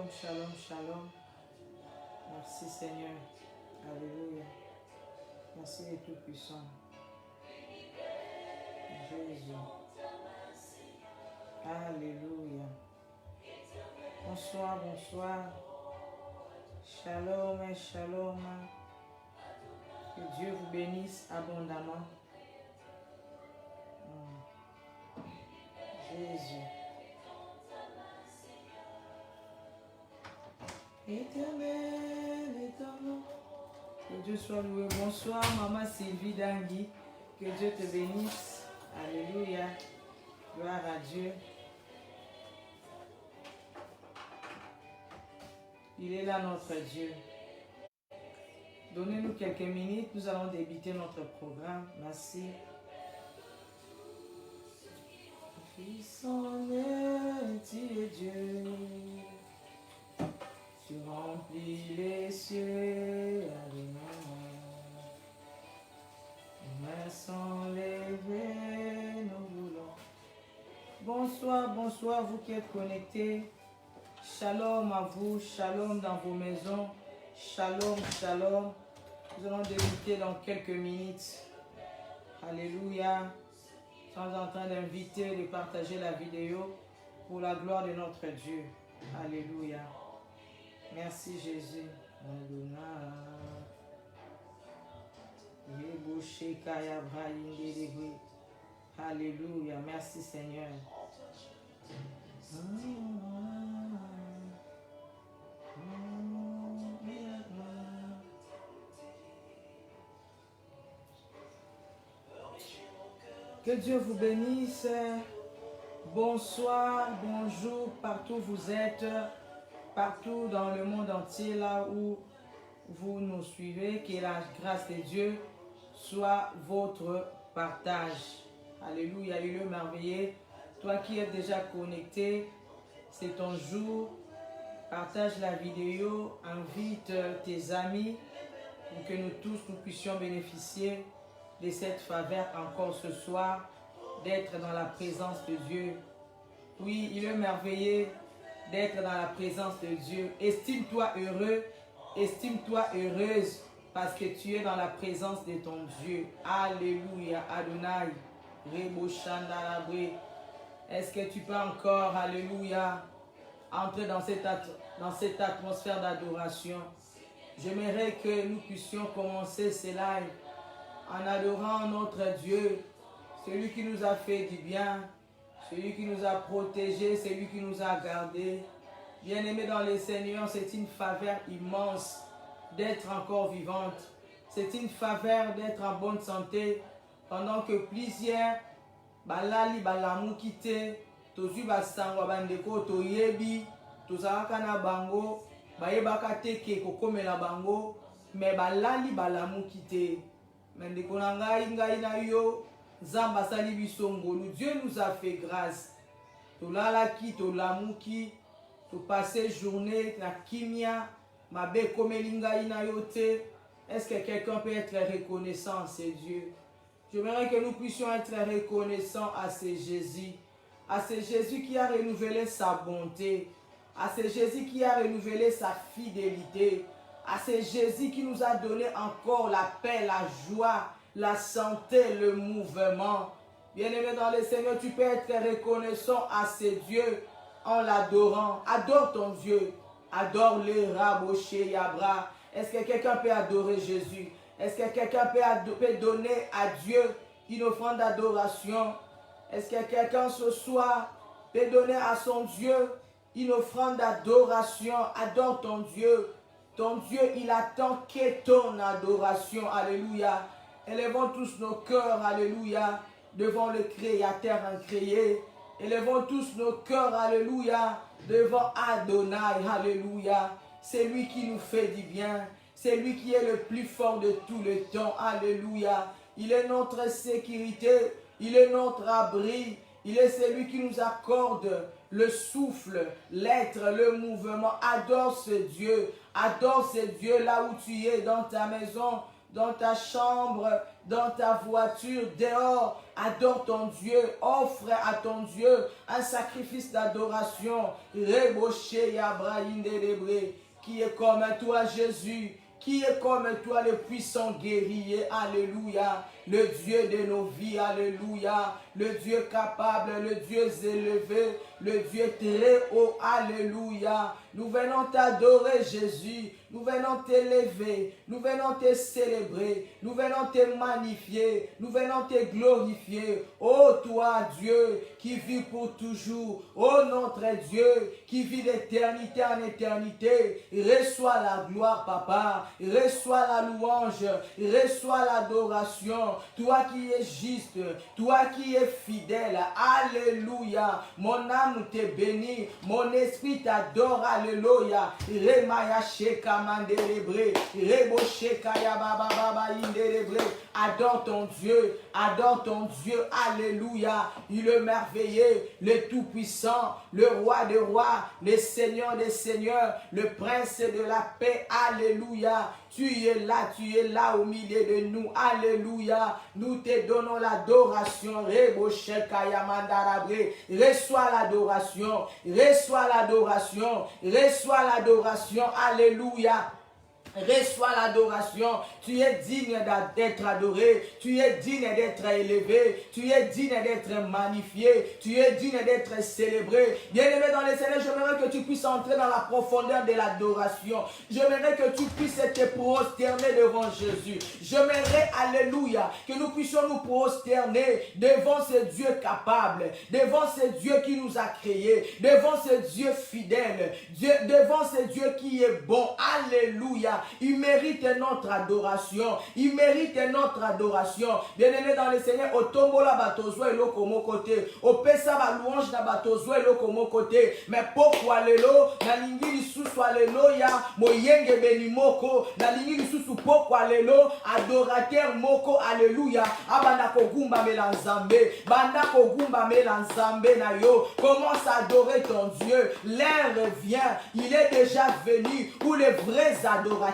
Shalom, shalom, shalom. Merci Seigneur. Alléluia. Merci les Tout-Puissants. Jésus. Alléluia. Bonsoir, bonsoir. Shalom et shalom. Que Dieu vous bénisse abondamment. Jésus. Éternel, éternel. Que Dieu soit loué. Bonsoir, maman Sylvie Dangui. Que Dieu te bénisse. Alléluia. Gloire à Dieu. Il est là, notre Dieu. Donnez-nous quelques minutes. Nous allons débuter notre programme. Merci. Puissant est Dieu. Tu remplis les cieux avec mains sans lever, nous voulons. Bonsoir, bonsoir, vous qui êtes connectés. Shalom à vous, shalom dans vos maisons. Shalom, shalom. Nous allons débuter dans quelques minutes. Alléluia. Nous sommes en train d'inviter, de partager la vidéo pour la gloire de notre Dieu. Alléluia. Merci Jésus. Alléluia. Merci Seigneur. Que Dieu vous bénisse. Bonsoir, bonjour, partout où vous êtes. Partout dans le monde entier, là où vous nous suivez, que la grâce de Dieu soit votre partage. Alléluia, il est merveilleux. Toi qui es déjà connecté, c'est ton jour. Partage la vidéo, invite tes amis pour que nous tous nous puissions bénéficier de cette faveur encore ce soir, d'être dans la présence de Dieu. Oui, il est merveilleux d'être dans la présence de Dieu. Estime-toi heureux, estime-toi heureuse parce que tu es dans la présence de ton Dieu. Alléluia, Adonai. Est-ce que tu peux encore, alléluia, entrer dans cette atmosphère d'adoration? J'aimerais que nous puissions commencer ce live en adorant notre Dieu, celui qui nous a fait du bien, celui qui nous a protégés, celui qui nous a gardés. Bien-aimés dans le Seigneur, c'est une faveur immense d'être encore vivante. C'est une faveur d'être en bonne santé pendant que plusieurs balali balamu kite tozu basangwa bandeko toyebi tozalaka na bango bayebaka teke kokomela bango me balali balamu kite mandeko na ngai na yo Nzamba sali biso ngolu. Dieu nous a fait grâce. Tolalaki, tolamuki, to passer journée na kimia, mabe komelinga ina yote. Est-ce que quelqu'un peut être reconnaissant à ce Dieu? J'aimerais que nous puissions être reconnaissants à ce Jésus. À ce Jésus qui a renouvelé sa bonté. À ce Jésus qui a renouvelé sa fidélité. À ce Jésus qui nous a donné encore la paix, la joie, la santé, le mouvement. Bien-aimé dans le Seigneur, tu peux être reconnaissant à ce Dieu en l'adorant. Adore ton Dieu. Adore le Raboché Yabra. Est-ce que quelqu'un peut adorer Jésus? Est-ce que quelqu'un peut donner à Dieu une offrande d'adoration? Est-ce que quelqu'un ce soir peut donner à son Dieu une offrande d'adoration? Adore ton Dieu. Ton Dieu, il attend que ton adoration. Alléluia. Élevons tous nos cœurs, alléluia, devant le Créateur incréé. Élevons tous nos cœurs, alléluia, devant Adonai, alléluia. C'est lui qui nous fait du bien. C'est lui qui est le plus fort de tout le temps, alléluia. Il est notre sécurité, il est notre abri. Il est celui qui nous accorde le souffle, l'être, le mouvement. Adore ce Dieu là où tu es, dans ta maison. dans ta chambre, dans ta voiture, dehors. Adore ton Dieu, offre à ton Dieu un sacrifice d'adoration. Qui est comme toi, Jésus? Qui est comme toi, le puissant guerrier? Alléluia. Le Dieu de nos vies, alléluia. Le Dieu capable, le Dieu élevé, le Dieu très haut, alléluia. Nous venons t'adorer, Jésus. Nous venons t'élever, nous venons te célébrer, nous venons te magnifier, nous venons te glorifier. Ô toi, Dieu, qui vis pour toujours, ô notre Dieu, qui vit d'éternité en éternité, reçois la gloire, Papa, reçois la louange, reçois l'adoration. Toi qui es juste, toi qui es fidèle, alléluia. Mon âme te bénit, mon esprit t'adore, alléluia. Remaya sheka. Adore ton Dieu, alléluia. Il est merveilleux, le tout-puissant, le roi des rois, le seigneur des seigneurs, le prince de la paix, alléluia. Tu es là au milieu de nous, alléluia. Nous te donnons l'adoration, reçois l'adoration, reçois l'adoration, reçois l'adoration, alléluia. Reçois l'adoration, tu es digne d'être adoré, tu es digne d'être élevé, tu es digne d'être magnifié, tu es digne d'être célébré. Bien-aimé dans les Seigneur, j'aimerais que tu puisses entrer dans la profondeur de l'adoration. J'aimerais que tu puisses te prosterner devant Jésus. J'aimerais, alléluia, que nous puissions nous prosterner devant ce Dieu capable, devant ce Dieu qui nous a créés, devant ce Dieu fidèle, devant ce Dieu qui est bon, alléluia. Il mérite notre adoration. Il mérite notre adoration. Bien-aimé dans le Seigneur, au tombola batozo et lo comme côté. Au pesa ba louange na batozo et lo comme côté. Mais pourquoi lelo na lingi lisusu alelo ya moyenge beni moko na lingi lisusu pourquoi lelo adorateur moko alléluia. Abanda kogumba melanzambe, banda kogumba melanzambe na yo. Commence à adorer ton Dieu. L'heure vient, il est déjà venu où les vrais adorateurs,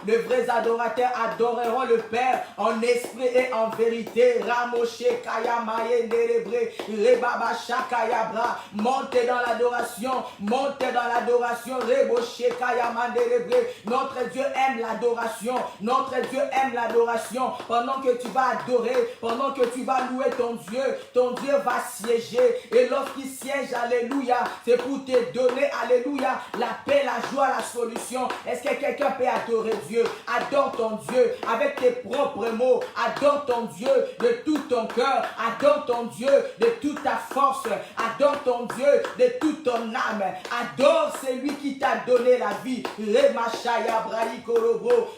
les vrais adorateurs adoreront le Père en esprit et en vérité. Ramoshe Kayamaye Nerebre, Rebaba Shakayabra. Montez dans l'adoration, montez dans l'adoration. Reboshe Kayama Nerebre. Notre Dieu aime l'adoration, notre Dieu aime l'adoration. Pendant que tu vas adorer, pendant que tu vas louer ton Dieu va siéger. Et lorsqu'il siège, alléluia, c'est pour te donner, alléluia, la paix, la joie, la solution. Est-ce que quelqu'un peut adorer Dieu? Adore ton Dieu avec tes propres mots. Adore ton Dieu de tout ton cœur. Adore ton Dieu de toute ta force. Adore ton Dieu de toute ton âme. Adore celui qui t'a donné la vie.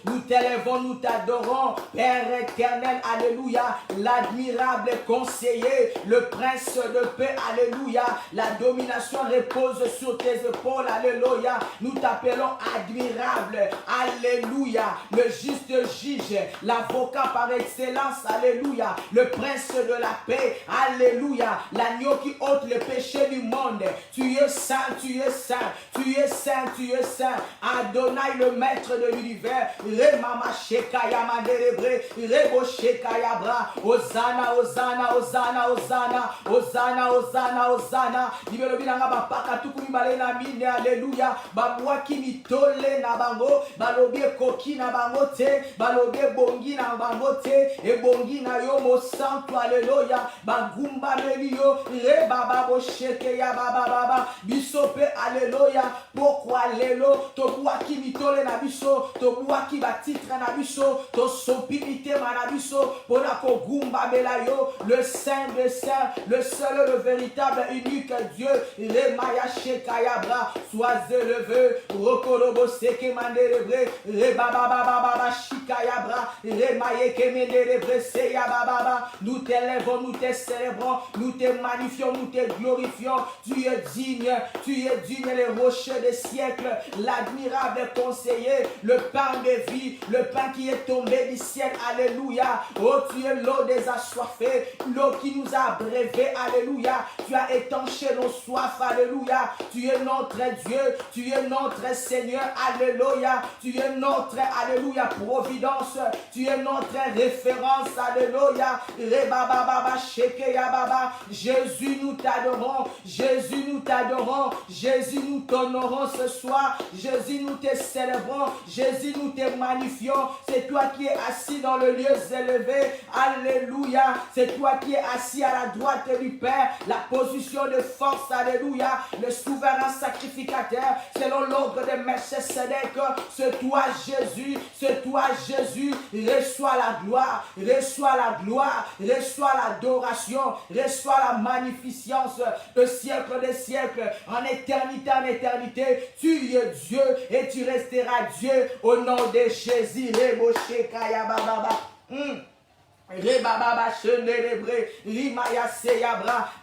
Nous t'élèvons, nous t'adorons, Père éternel, alléluia, l'admirable conseiller, le prince de paix, alléluia. La domination repose sur tes épaules, alléluia. Nous t'appelons admirable, alléluia, le juste juge, l'avocat par excellence, alléluia, le prince de la paix, alléluia, l'agneau qui ôte le péché du monde. Tu es saint, tu es saint, tu es saint, tu es saint. Adonai, le maître de l'univers, Remama Shekaya Manderebre, Rebo Shekaya Bra, Hosanna, Hosanna, Hosanna, Hosanna, Hosanna, Hosanna, Hosanna. Libero bilanga bapaka tukuni balena mine, alléluia. Babwa kimi tole na bango, balobie koki na bango te, balobie bongi na bango te, e bongi na yo mo santo, alléluia. Bagumba melio, re baba bo Shekeya baba baba, bisope, alléluia. Pourquoi lelo, to bua kimi tole na biso, to bua ki ba titre na biso, to sopimite na biso, pona ko gumba belayo, le saint des saints, le seul, le véritable, unique Dieu, le maya Shekaya bra, sois élevé, rokorobo seke manderebre, re baba baba baba Shikaya bra, re maye kemenderebre seya baba. Nous t'élèvons, nous te célébrons, nous te magnifions, nous te glorifions. Tu es digne, les rochers des siècles, l'admirable conseiller, le pain de vie, le pain qui est tombé du ciel, alléluia. Oh, tu es l'eau des assoiffés, l'eau qui nous a abreuvés, alléluia. Tu as étanché nos soifs, alléluia. Tu es notre Dieu, tu es notre Seigneur, alléluia. Tu Tu es notre, alléluia, providence. Tu es notre référence, alléluia. Rebababa, shekeya baba. Jésus, nous t'adorons. Jésus, nous t'adorons. Jésus, nous t'honorons ce soir. Jésus, nous te célébrons. Jésus, nous te magnifions. C'est toi qui es assis dans le lieu élevé. Alléluia. C'est toi qui es assis à la droite du Père. La position de force, alléluia. Le souverain sacrificateur, selon l'ordre de Melchisedec. C'est toi, Jésus. C'est toi, Jésus. Reçois la gloire. Reçois la gloire. Reçois l'adoration. Reçois la magnificence. Le siècle des siècles. En éternité, en éternité. Tu es Dieu et tu resteras Dieu au nom de Jésus.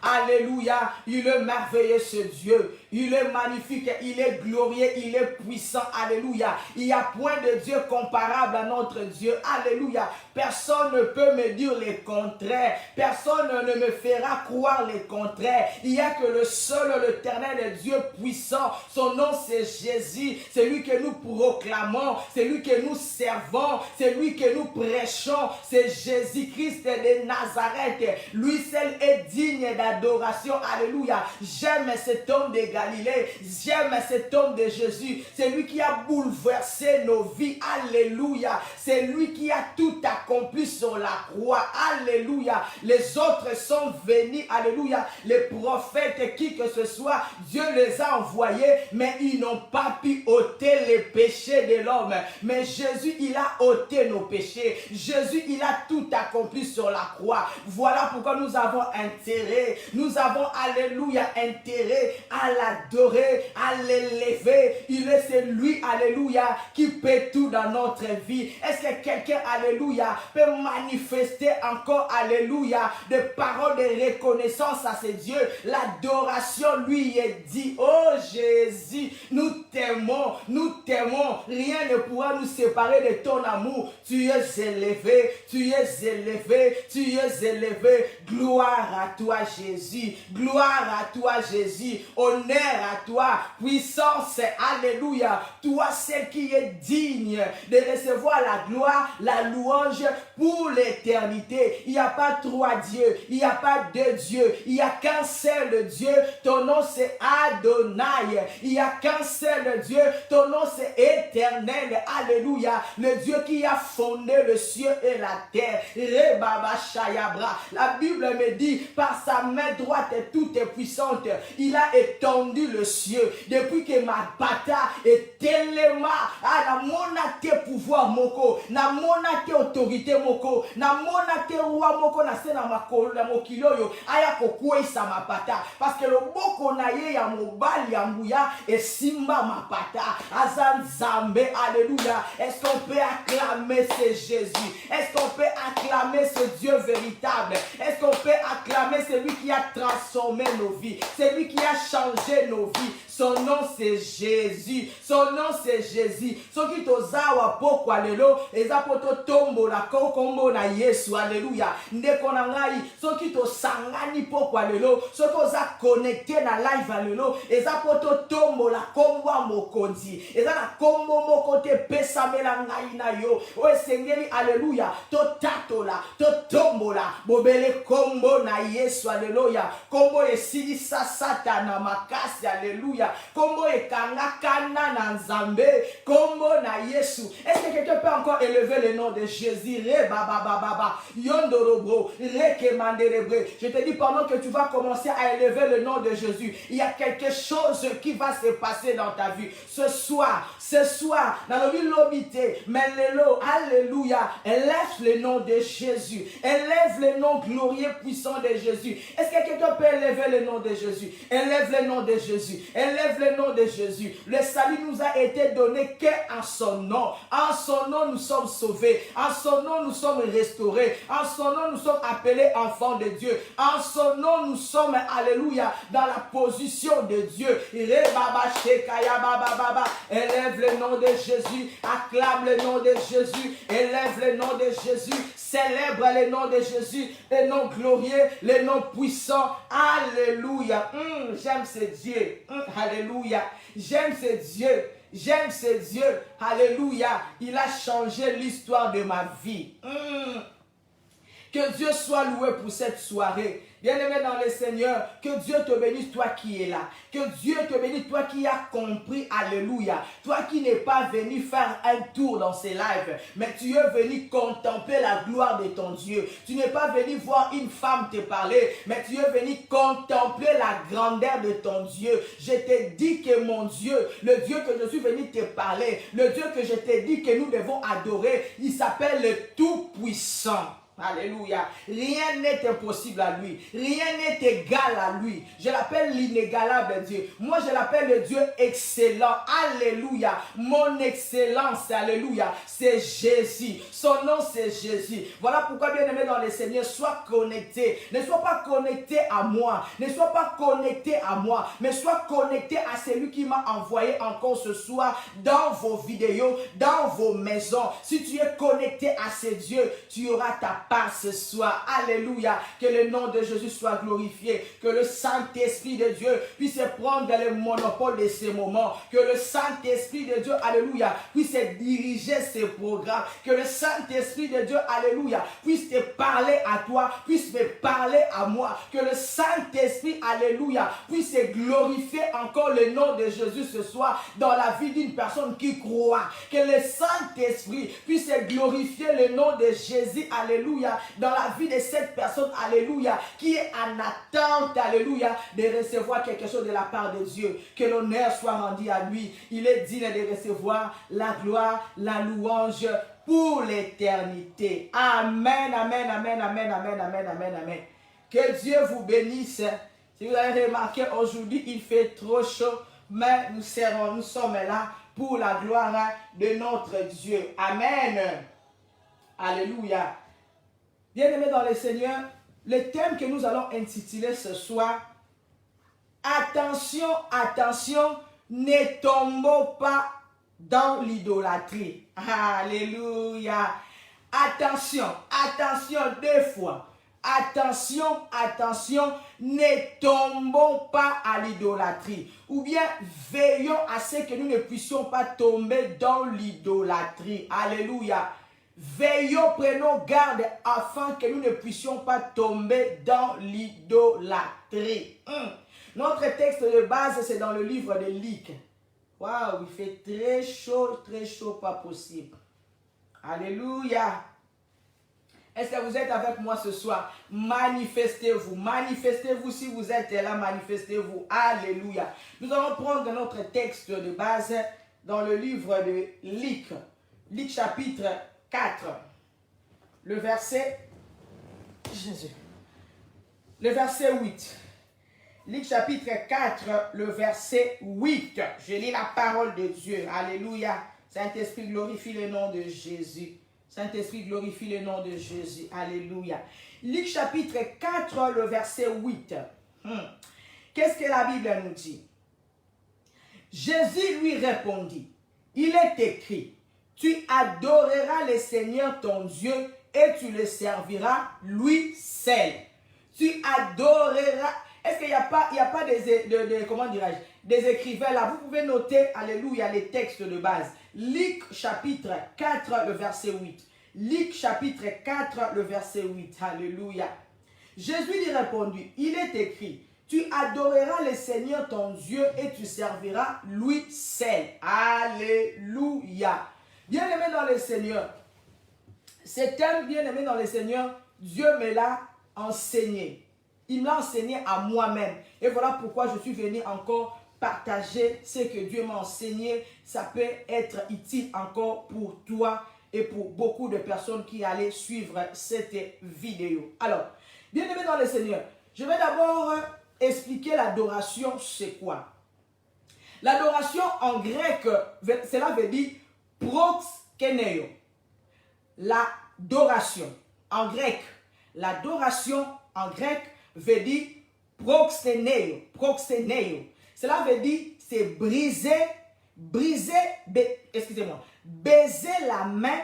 Alléluia. Il est merveilleux ce Dieu. Il est magnifique, il est glorieux, il est puissant. Alléluia. Il n'y a point de Dieu comparable à notre Dieu. Alléluia. Personne ne peut me dire le contraire. Personne ne me fera croire le contraire. Il n'y a que le seul, l'éternel Dieu puissant. Son nom c'est Jésus. C'est lui que nous proclamons. C'est lui que nous servons. C'est lui que nous prêchons. C'est Jésus-Christ de Nazareth. Lui seul est digne d'adoration. Alléluia. J'aime cet homme de Galilée. J'aime cet homme de Jésus. C'est lui qui a bouleversé nos vies. Alléluia. C'est lui qui a tout accompli sur la croix. Alléluia. Les autres sont venus. Alléluia. Les prophètes, qui que ce soit, Dieu les a envoyés, mais ils n'ont pas pu ôter les péchés de l'homme. Mais Jésus, il a ôté nos péchés. Jésus, il a tout accompli sur la croix. Voilà pourquoi nous avons intérêt. Nous avons, alléluia, intérêt à l'adorer, à l'élever. Il est celui, alléluia, qui peut tout dans notre vie. Est-ce que quelqu'un, alléluia, peut manifester encore, alléluia, des paroles de reconnaissance à ce Dieu? L'adoration lui est dit. Oh Jésus, nous t'aimons, nous t'aimons. Rien ne pourra nous séparer de ton amour. Tu es élevé, tu es élevé, tu es élevé. Gloire à toi Jésus, gloire à toi Jésus, honneur à toi, puissance, alléluia. Toi celle qui est digne de recevoir la gloire, la louange pour l'éternité. Il n'y a pas trois dieux, il n'y a pas deux dieux, il n'y a qu'un seul Dieu. Ton nom c'est Adonai. Il n'y a qu'un seul Dieu, ton nom c'est éternel. Alléluia. Le Dieu qui a fondé le ciel et la terre. La Bible me dit, par sa main droite toute puissante, il a étendu le ciel. Depuis que ma bata est tellement, na mona te pouvoir moko, na mona te autorité moko, na mona te roi moko na se na makolo na mokilo yo, aya kokwesa ma bata, parce que le boko na ye ya mobali ya mbuya et simba ma bata, azan zambe. Alléluia. Est-ce qu'on peut acclamer ce Jésus? Est-ce qu'on peut acclamer ce Dieu véritable? Est-ce qu'on peut acclamer celui qui a transformé nos vies, celui qui a changé nos vies? Son nom c'est Jésus. Son nom c'est Jésus. Soki tozawa poko alelo, ezapoto tombo la kombo na Yesu. Alléluia. Ndeko na ngai, soki to sangani poko alelo, soki oza connecté na live alelo, ezapoto tombo la kombo mokonzi. Eza na kombo moko te pesamela ngai na yo. O esengeli alléluia. To tatola, to tombola, bobele kombo na Yesu. Alléluia. Kombo esili satana makasi. Alléluia. Kombo ekanga kana na nzambe. Kombo na Yesu. Est-ce que quelqu'un peut encore élever le nom de Jésus? Re baba baba yondorobro re kemanderebre. Je te dis, pendant que tu vas commencer à élever le nom de Jésus, il y a quelque chose qui va se passer dans ta vie. Ce soir, dans le ville l'obité, mais alléluia, élève le nom de Jésus. Élève le nom glorieux, puissant de Jésus. Est-ce que quelqu'un peut élever le nom de Jésus? Élève le nom de Jésus. Élève le nom de Jésus. Le salut nous a été donné qu'en son nom. En son nom, nous sommes sauvés. En son nom, nous sommes restaurés. En son nom, nous sommes appelés enfants de Dieu. En son nom, nous sommes, alléluia, dans la position de Dieu. Élève le nom de Jésus. Acclame le nom de Jésus. Élève le nom de Jésus. Célèbre le nom de Jésus. Le nom glorieux, le nom puissant. Alléluia. J'aime ce Dieu. Alléluia. J'aime ce Dieu J'aime ce Dieu. Alléluia. Il a changé l'histoire de ma vie. Que Dieu soit loué pour cette soirée. Bien-aimé dans le Seigneur, que Dieu te bénisse, toi qui es là. Que Dieu te bénisse, toi qui as compris, alléluia. Toi qui n'es pas venu faire un tour dans ces lives, mais tu es venu contempler la gloire de ton Dieu. Tu n'es pas venu voir une femme te parler, mais tu es venu contempler la grandeur de ton Dieu. Je t'ai dit que mon Dieu, le Dieu que je suis venu te parler, le Dieu que je t'ai dit que nous devons adorer, il s'appelle le Tout-Puissant. Alléluia. Rien n'est impossible à lui. Rien n'est égal à lui. Je l'appelle l'inégalable Dieu. Moi, je l'appelle le Dieu excellent. Alléluia. Mon excellence, alléluia, c'est Jésus. Son nom, c'est Jésus. Voilà pourquoi, bien-aimé dans le Seigneur, sois connecté. Ne sois pas connecté à moi. Ne sois pas connecté à moi. Mais sois connecté à celui qui m'a envoyé encore ce soir dans vos vidéos, dans vos maisons. Si tu es connecté à ce Dieu, tu auras ta part ce soir. Alléluia. Que le nom de Jésus soit glorifié. Que le Saint-Esprit de Dieu puisse prendre le monopole de ces moments. Que le Saint-Esprit de Dieu, alléluia, puisse diriger ces programmes. Que le Saint-Esprit de Dieu, alléluia, puisse te parler à toi, puisse me parler à moi. Que le Saint-Esprit, alléluia, puisse glorifier encore le nom de Jésus ce soir dans la vie d'une personne qui croit. Que le Saint-Esprit puisse glorifier le nom de Jésus, alléluia, dans la vie de cette personne, alléluia, qui est en attente, alléluia, de recevoir quelque chose de la part de Dieu. Que l'honneur soit rendu à lui. Il est digne de recevoir la gloire, la louange pour l'éternité. Amen, amen, amen, amen, amen, amen, amen, amen. Que Dieu vous bénisse. Si vous avez remarqué, aujourd'hui, il fait trop chaud, mais nous sommes là pour la gloire de notre Dieu. Amen. Alléluia. Bien-aimés dans le Seigneur, le thème que nous allons intituler ce soir, attention, attention, ne tombons pas dans l'idolâtrie. Alléluia. Attention, attention, deux fois. Attention, attention, ne tombons pas à l'idolâtrie. Ou bien veillons à ce que nous ne puissions pas tomber dans l'idolâtrie. Alléluia. Veillons, prenons garde afin que nous ne puissions pas tomber dans l'idolâtrie. Notre texte de base, c'est dans le livre de Luc. Waouh, il fait très chaud, pas possible. Alléluia. Est-ce que vous êtes avec moi ce soir? Manifestez-vous. Manifestez-vous si vous êtes là. Manifestez-vous. Alléluia. Nous allons prendre notre texte de base dans le livre de Luc. Luc chapitre 4. Le verset... Le verset 8. Luc chapitre 4, le verset 8. Je lis la parole de Dieu. Alléluia. Saint-Esprit, glorifie le nom de Jésus. Saint-Esprit, glorifie le nom de Jésus. Alléluia. Luc chapitre 4, le verset 8. Qu'est-ce que la Bible nous dit? Jésus lui répondit, il est écrit, tu adoreras le Seigneur ton Dieu et tu le serviras lui seul. Tu adoreras. Est-ce qu'il n'y a pas comment dirais-je, des écrivains là? Vous pouvez noter, alléluia, les textes de base. Luc chapitre 4, le verset 8. Luc chapitre 4, le verset 8. Alléluia. Jésus lui répondit, il est écrit, tu adoreras le Seigneur ton Dieu et tu serviras lui seul. Alléluia. Bien-aimé dans le Seigneur, cet thème, bien-aimé dans le Seigneur, Dieu me l'a enseigné. Il me l'a enseigné à moi-même. Et voilà pourquoi je suis venu encore partager ce que Dieu m'a enseigné. Ça peut être utile encore pour toi et pour beaucoup de personnes qui allaient suivre cette vidéo. Alors, bien-aimé dans le Seigneur, je vais d'abord expliquer l'adoration, c'est quoi. L'adoration en grec, cela veut dire proxénéo. L'adoration en grec. L'adoration en grec veut dire proxénéo. Proxénéo. Cela veut dire c'est baiser la main.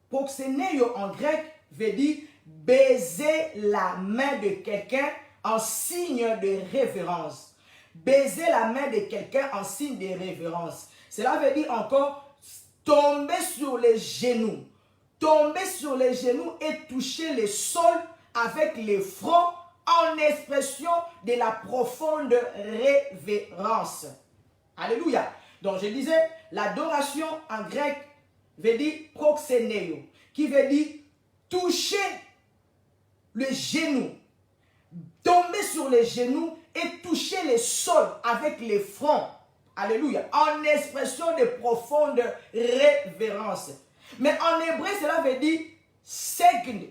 Proxénéo en grec veut dire baiser la main de quelqu'un en signe de révérence. Baiser la main de quelqu'un en signe de révérence. Cela veut dire encore tomber sur les genoux. Tomber sur les genoux et toucher le sol avec les fronts en expression de la profonde révérence. Alléluia. Donc je disais, l'adoration en grec veut dire proxénéo, qui veut dire toucher le genou, tomber sur les genoux et toucher le sol avec les fronts. Alléluia. En expression de profonde révérence. Mais en hébreu, cela veut dire segd.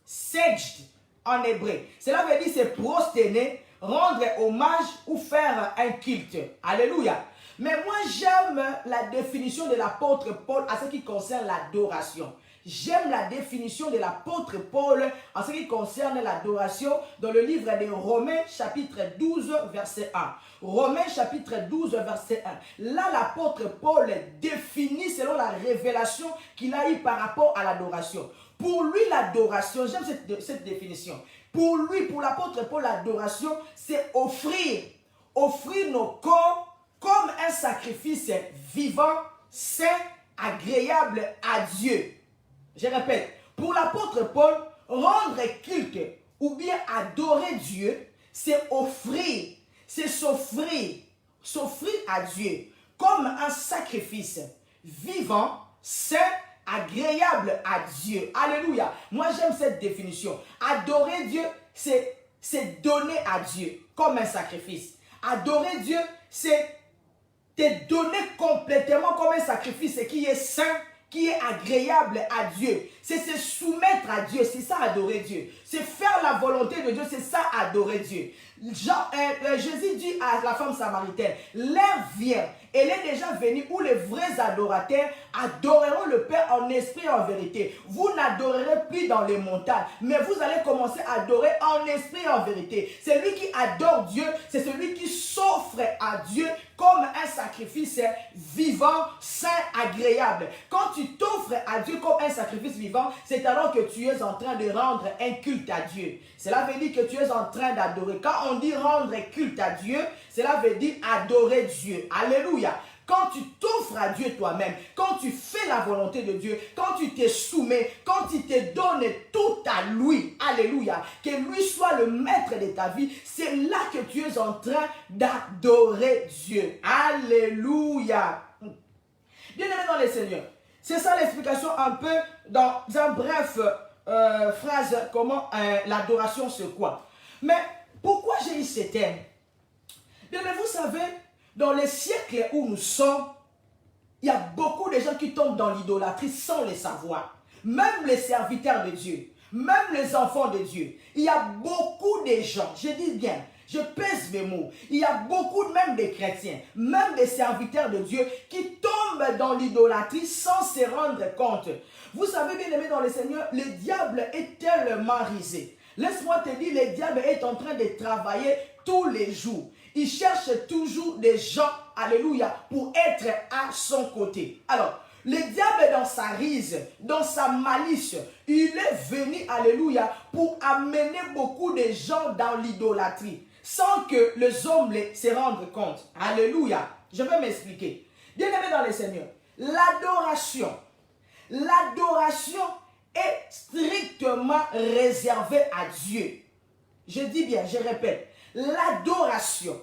Segd en hébreu. Cela veut dire se prosterner, rendre hommage ou faire un culte. Alléluia. Mais moi, j'aime la définition de l'apôtre Paul en ce qui concerne l'adoration. J'aime la définition de l'apôtre Paul en ce qui concerne l'adoration dans le livre de Romains chapitre 12 verset 1. Romains chapitre 12 verset 1. Là, l'apôtre Paul définit selon la révélation qu'il a eue par rapport à l'adoration. Pour lui, l'adoration, j'aime cette définition. Pour lui, pour l'apôtre Paul, l'adoration, c'est offrir nos corps comme un sacrifice vivant, saint, agréable à Dieu. Je répète, pour l'apôtre Paul, rendre culte ou bien adorer Dieu, c'est offrir, c'est s'offrir à Dieu comme un sacrifice vivant, saint, agréable à Dieu. Alléluia. Moi, j'aime cette définition. Adorer Dieu, c'est donner à Dieu comme un sacrifice. Adorer Dieu, c'est te donner complètement comme un sacrifice qui est saint, qui est agréable à Dieu. C'est se soumettre à Dieu. C'est ça adorer Dieu. C'est faire la volonté de Dieu. C'est ça adorer Dieu. Jésus dit à la femme samaritaine, l'heure vient, elle est déjà venue où les vrais adorateurs adoreront le Père en esprit et en vérité. Vous n'adorerez plus dans les montagnes, mais vous allez commencer à adorer en esprit et en vérité. Celui qui adore Dieu, c'est celui qui s'offre à Dieu comme un sacrifice vivant, saint, agréable. Quand tu t'offres à Dieu comme un sacrifice vivant, c'est alors que tu es en train de rendre un culte à Dieu. Cela veut dire que tu es en train d'adorer. Quand on dit rendre culte à Dieu, cela veut dire adorer Dieu. Alléluia. Quand tu t'offres à Dieu toi-même, quand tu fais la volonté de Dieu, quand tu te soumets, quand tu te donnes tout à lui, alléluia, que lui soit le maître de ta vie, c'est là que tu es en train d'adorer Dieu. Alléluia. Bien-aimé dans le Seigneur, c'est ça l'explication un peu dans un bref phrase, comment l'adoration c'est quoi. Mais pourquoi j'ai eu ce thème? Bien, mais vous savez, dans les siècles où nous sommes, il y a beaucoup de gens qui tombent dans l'idolâtrie sans le savoir. Même les serviteurs de Dieu, même les enfants de Dieu. Il y a beaucoup de gens, je dis bien, je pèse mes mots, il y a beaucoup même des chrétiens, même des serviteurs de Dieu qui tombent dans l'idolâtrie sans se rendre compte. Vous savez, bien aimé dans le Seigneur, le diable est tellement risé. Laisse-moi te dire, le diable est en train de travailler tous les jours. Il cherche toujours des gens, alléluia, pour être à son côté. Alors, le diable dans sa rise, dans sa malice, il est venu, alléluia, pour amener beaucoup de gens dans l'idolâtrie, sans que les hommes se rendent compte. Alléluia. Je vais m'expliquer. Bien-aimé dans le Seigneur, l'adoration est strictement réservée à Dieu. Je dis bien, je répète, l'adoration,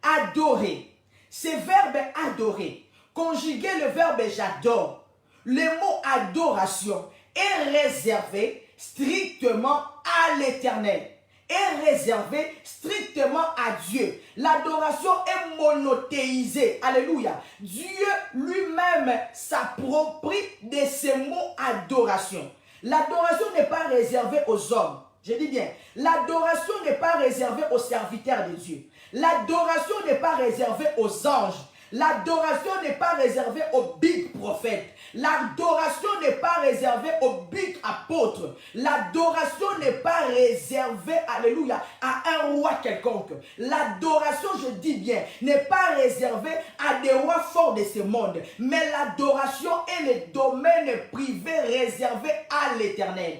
adorer, ce verbe adorer, conjuguer le verbe j'adore, le mot adoration est réservé strictement à l'Éternel, est réservé strictement à Dieu. L'adoration est monothéisée. Alléluia. Dieu lui-même s'approprie de ce mot adoration. L'adoration n'est pas réservée aux hommes. Je dis bien, l'adoration n'est pas réservée aux serviteurs de Dieu. L'adoration n'est pas réservée aux anges. L'adoration n'est pas réservée aux big prophètes. L'adoration n'est pas réservée aux big apôtres. L'adoration n'est pas réservée, alléluia, à un roi quelconque. L'adoration, je dis bien, n'est pas réservée à des rois forts de ce monde. Mais l'adoration est le domaine privé réservé à l'Éternel.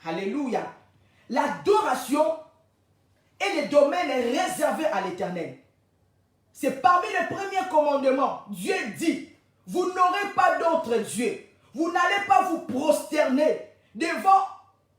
Alléluia. L'adoration est le domaine réservé à l'Éternel. C'est parmi les premiers commandements. Dieu dit, vous n'aurez pas d'autre Dieu. Vous n'allez pas vous prosterner devant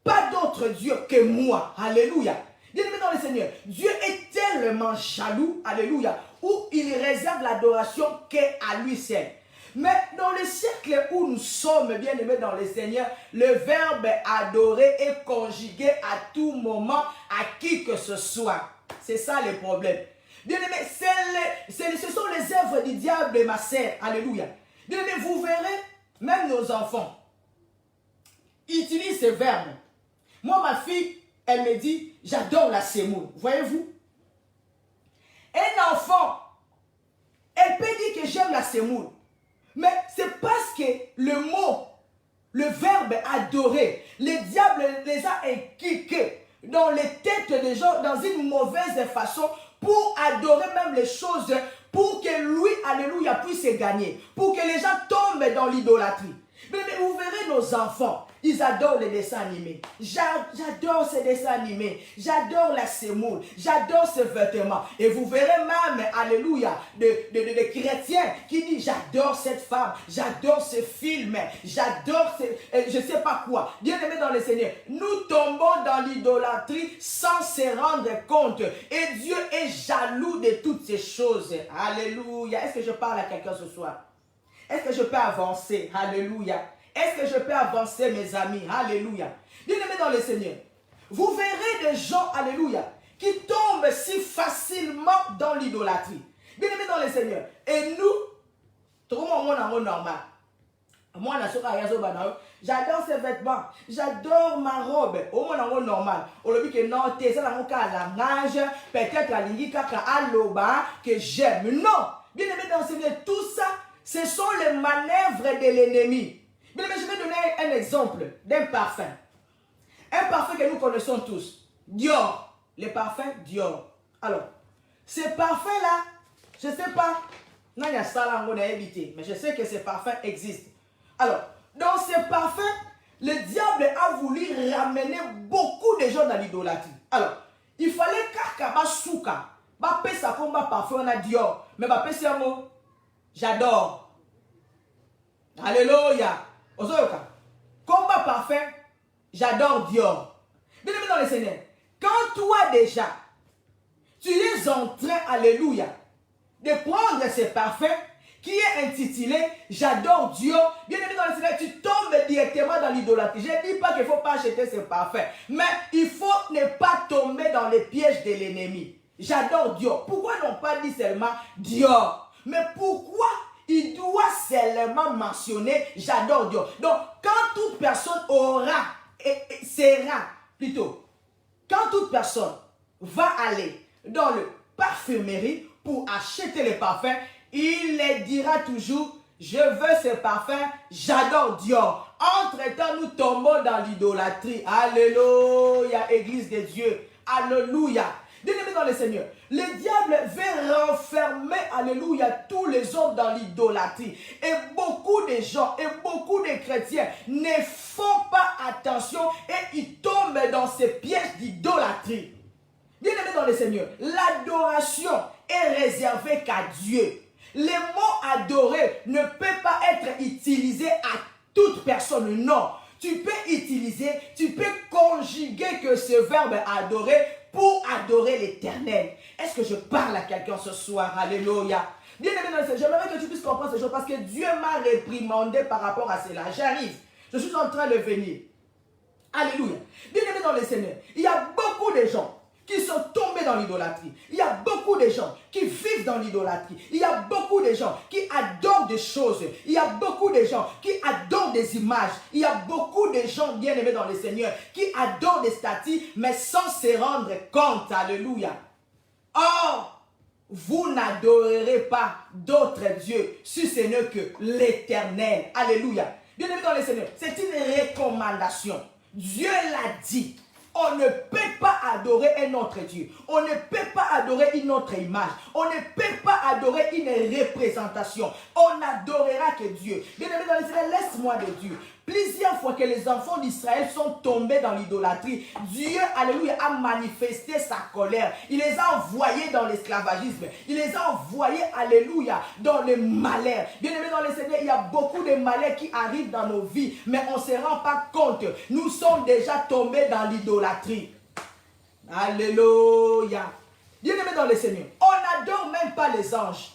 pas d'autre Dieu que moi. Alléluia. Bien-aimé dans le Seigneur, Dieu est tellement jaloux, alléluia, où il réserve l'adoration qu'à lui seul. Mais dans le siècle où nous sommes, bien-aimés dans le Seigneur, le verbe adorer est conjugué à tout moment à qui que ce soit. C'est ça le problème. Bien-aimés, ce sont les œuvres du diable, ma sœur. Alléluia. Bien-aimés, vous verrez, même nos enfants utilisent ce verbe. Moi, ma fille, elle me dit, j'adore la semoule. Voyez-vous? Un enfant, elle peut dire que j'aime la semoule. Mais c'est parce que le mot, le verbe adorer, le diable les a inculqués dans les têtes des gens dans une mauvaise façon pour adorer même les choses, pour que lui, alléluia, puisse gagner, pour que les gens tombent dans l'idolâtrie. Mais vous verrez nos enfants, ils adorent les dessins animés. J'adore ces dessins animés. J'adore la semoule. J'adore ces vêtements. Et vous verrez même, alléluia, des chrétiens qui disent j'adore cette femme, j'adore ce film, j'adore je ne sais pas quoi. Bien aimé dans le Seigneur, nous tombons dans l'idolâtrie sans se rendre compte. Et Dieu est jaloux de toutes ces choses. Alléluia. Est-ce que je parle à quelqu'un ce soir? Est-ce que je peux avancer? Alléluia. Est-ce que je peux avancer, mes amis? Alléluia. Bien-aimés dans le Seigneur, vous verrez des gens, alléluia, qui tombent si facilement dans l'idolâtrie. Bien-aimés dans le Seigneur. Et nous, tout le monde est normal. Moi, j'adore ces vêtements. J'adore ma robe. Au monde normal. On dit que non, c'est la langage. Peut-être la ligne que j'aime. Non. Bien-aimés dans le Seigneur, tout ça, ce sont les manœuvres de l'ennemi. Mais je vais donner un exemple d'un parfum. Un parfum que nous connaissons tous. Dior. Le parfum Dior. Alors, ce parfum-là, je ne sais pas, non, il y a ça là, on a évité, mais je sais que ce parfum existe. Alors, dans ce parfum, le diable a voulu ramener beaucoup de gens dans l'idolâtrie. Alors, il fallait qu'Akaba Souka, bah pesa comme parfum à Dior, mais bah pesa un mot, j'adore. Alléluia. Combat parfum, j'adore Dior. Bien aimé dans le Seigneur, quand toi déjà, tu es en train, alléluia, de prendre ce parfum qui est intitulé j'adore Dieu, bien aimé dans le Seigneur, tu tombes directement dans l'idolâtrie. Je ne dis pas qu'il ne faut pas acheter ce parfum, mais il faut ne pas tomber dans les pièges de l'ennemi. J'adore Dieu. Pourquoi n'ont pas dit seulement Dior? Mais pourquoi il doit seulement mentionner j'adore Dieu? Donc, quand toute personne aura, sera plutôt, quand toute personne va aller dans le parfumerie pour acheter le parfum, il le dira toujours je veux ce parfum, j'adore Dieu. Entre-temps, nous tombons dans l'idolâtrie. Alléluia, Église de Dieu. Alléluia. Bien-aimés dans le Seigneur, le diable veut renfermer, alléluia, tous les hommes dans l'idolâtrie. Et beaucoup de gens et beaucoup de chrétiens ne font pas attention et ils tombent dans ces pièges d'idolâtrie. Bien-aimés dans le Seigneur, l'adoration est réservée qu'à Dieu. Le mot adorer ne peut pas être utilisé à toute personne, non. Tu peux utiliser, tu peux conjuguer que ce verbe adorer pour adorer l'Éternel. Est-ce que je parle à quelqu'un ce soir? Alléluia. Bien-aimé dans le Seigneur, j'aimerais que tu puisses comprendre ces choses parce que Dieu m'a réprimandé par rapport à cela. J'arrive. Je suis en train de venir. Alléluia. Bien-aimé dans le Seigneur, il y a beaucoup de gens qui sont tombés dans l'idolâtrie. Il y a beaucoup de gens qui vivent dans l'idolâtrie. Il y a beaucoup de gens qui adorent des choses. Il y a beaucoup de gens qui adorent des images. Il y a beaucoup de gens bien aimés dans le Seigneur qui adorent des statues, mais sans se rendre compte. Alléluia. Or, vous n'adorerez pas d'autres dieux si ce n'est que l'Éternel. Alléluia. Bien aimé dans le Seigneur, c'est une recommandation. Dieu l'a dit. On ne peut pas adorer un autre Dieu. On ne peut pas adorer une autre image. On ne peut pas adorer une représentation. On n'adorera que Dieu. Bien aimé dans le Seigneur, laisse-moi de Dieu. Plusieurs fois que les enfants d'Israël sont tombés dans l'idolâtrie, Dieu, alléluia, a manifesté sa colère. Il les a envoyés dans l'esclavagisme. Il les a envoyés, alléluia, dans le malheur. Bien aimé dans le Seigneur, il y a beaucoup de malheurs qui arrivent dans nos vies, mais on ne se rend pas compte. Nous sommes déjà tombés dans l'idolâtrie. Alléluia. Bien aimé dans le Seigneur, on n'adore même pas les anges.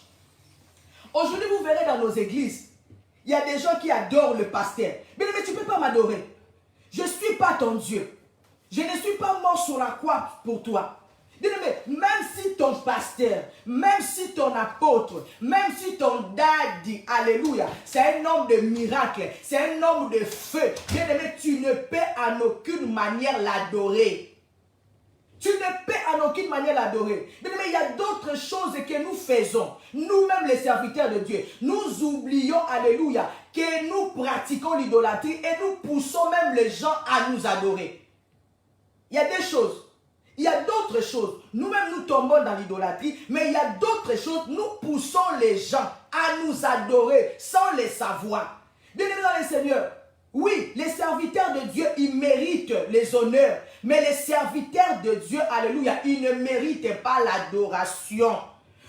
Aujourd'hui, vous verrez dans nos églises, il y a des gens qui adorent le pasteur. Mais tu ne peux pas m'adorer. Je ne suis pas ton Dieu. Je ne suis pas mort sur la croix pour toi. Même si ton pasteur, même si ton apôtre, même si ton daddy, alléluia, c'est un homme de miracle, c'est un homme de feu, bien aimé, tu ne peux en aucune manière l'adorer. Tu ne peux en aucune manière l'adorer. Mais il y a d'autres choses que nous faisons. Nous-mêmes les serviteurs de Dieu. Nous oublions, alléluia, que nous pratiquons l'idolâtrie et nous poussons même les gens à nous adorer. Il y a des choses. Il y a d'autres choses. Nous-mêmes nous tombons dans l'idolâtrie, mais il y a d'autres choses. Nous poussons les gens à nous adorer sans les savoir. Bien-aimés dans le Seigneur, oui, les serviteurs de Dieu, ils méritent les honneurs. Mais les serviteurs de Dieu, alléluia, ils ne méritent pas l'adoration.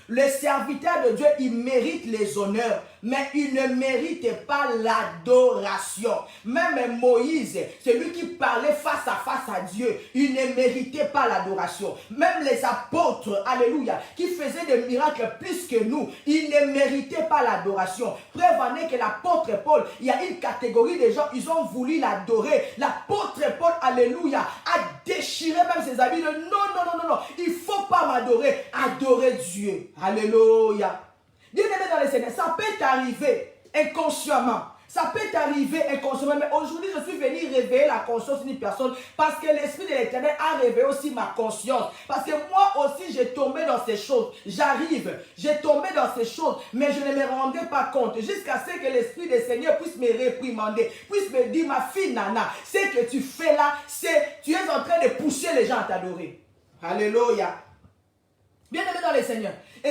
Les serviteurs de Dieu, ils méritent les honneurs, mais ils ne méritent pas l'adoration. Même Moïse, celui qui parlait face à Dieu, il ne méritait pas l'adoration. Même les apôtres, alléluia, qui faisaient des miracles plus que nous, ils ne méritaient pas l'adoration. Preuve en est que l'apôtre Paul, il y a une catégorie de gens, ils ont voulu l'adorer. L'apôtre Paul, alléluia, a déchiré même ses habits. Non, il ne faut pas m'adorer, adorer Dieu. Alléluia. Bien-aimé dans le Seigneur, ça peut t'arriver inconsciemment. Ça peut t'arriver inconsciemment. Mais aujourd'hui, je suis venu réveiller la conscience d'une personne parce que l'Esprit de l'Éternel a réveillé aussi ma conscience. Parce que moi aussi, j'ai tombé dans ces choses. J'ai tombé dans ces choses, mais je ne me rendais pas compte. Jusqu'à ce que l'Esprit du Seigneur puisse me réprimander, puisse me dire, ma fille Nana, ce que tu fais là, c'est tu es en train de pousser les gens à t'adorer. Alléluia. Bien-aimé dans le Seigneur. Et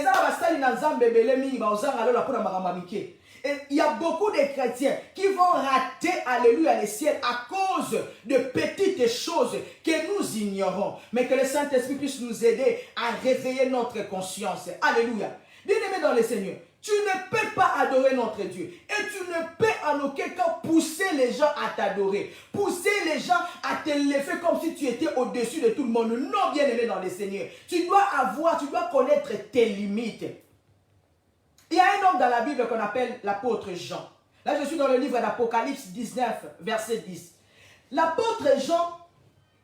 il y a beaucoup de chrétiens qui vont rater, alléluia, le ciel à cause de petites choses que nous ignorons. Mais que le Saint-Esprit puisse nous aider à réveiller notre conscience. Alléluia. Bien-aimé dans le Seigneur, tu ne peux pas adorer notre Dieu. Et tu ne peux en aucun cas pousser les gens à t'adorer. Pousser les gens à te lever comme si tu étais au-dessus de tout le monde. Non, bien-aimé dans le Seigneur. Tu dois connaître tes limites. Il y a un homme dans la Bible qu'on appelle l'apôtre Jean. Là, je suis dans le livre d'Apocalypse 19, verset 10. L'apôtre Jean,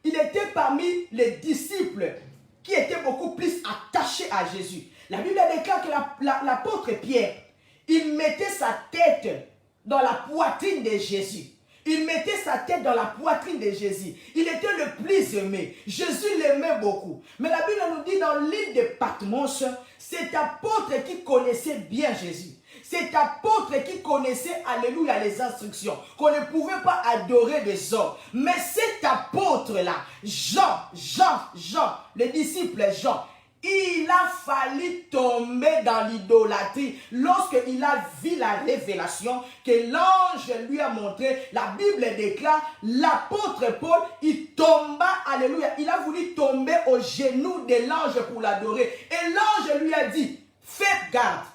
il était parmi les disciples qui étaient beaucoup plus attachés à Jésus. La Bible déclare que l'apôtre Pierre, il mettait sa tête dans la poitrine de Jésus. Il mettait sa tête dans la poitrine de Jésus. Il était le plus aimé. Jésus l'aimait beaucoup. Mais la Bible nous dit dans l'île de Patmos, cet apôtre qui connaissait bien Jésus. Cet apôtre qui connaissait, alléluia, les instructions. Qu'on ne pouvait pas adorer des hommes. Mais cet apôtre-là, Jean, le disciple Jean, il a fallu tomber dans l'idolâtrie lorsqu'il a vu la révélation que l'ange lui a montré. La Bible déclare, l'apôtre Paul, il tomba, alléluia, il a voulu tomber aux genoux de l'ange pour l'adorer. Et l'ange lui a dit, fais garde,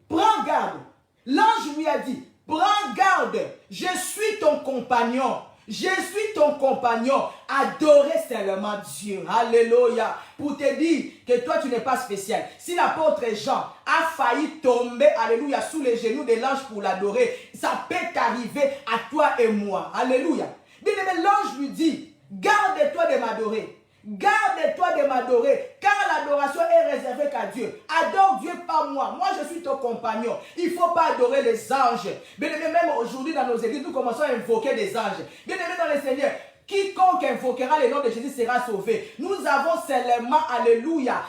prends garde. L'ange lui a dit, prends garde, je suis ton compagnon. Je suis ton compagnon. Adorez seulement Dieu. Alléluia. Pour te dire que toi, tu n'es pas spécial. Si l'apôtre Jean a failli tomber, alléluia, sous les genoux de l'ange pour l'adorer, ça peut t'arriver à toi et moi. Alléluia. Bien aimé, l'ange lui dit, garde-toi de m'adorer. Garde-toi de m'adorer, car l'adoration est réservée qu'à Dieu. Adore Dieu par moi. Moi, je suis ton compagnon. Il ne faut pas adorer les anges. Bien aimé, même aujourd'hui dans nos églises, nous commençons à invoquer des anges. Bien aimé dans le Seigneur, quiconque invoquera le nom de Jésus sera sauvé. Nous avons seulement, alléluia,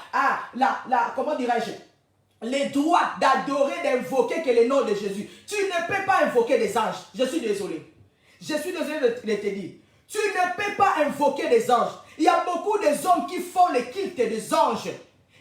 comment dirais-je, les droits d'adorer, d'invoquer que le nom de Jésus. Tu ne peux pas invoquer des anges. Je suis désolé. Je suis désolé de te dire. Tu ne peux pas invoquer des anges. Il y a beaucoup d'hommes qui font le culte des anges.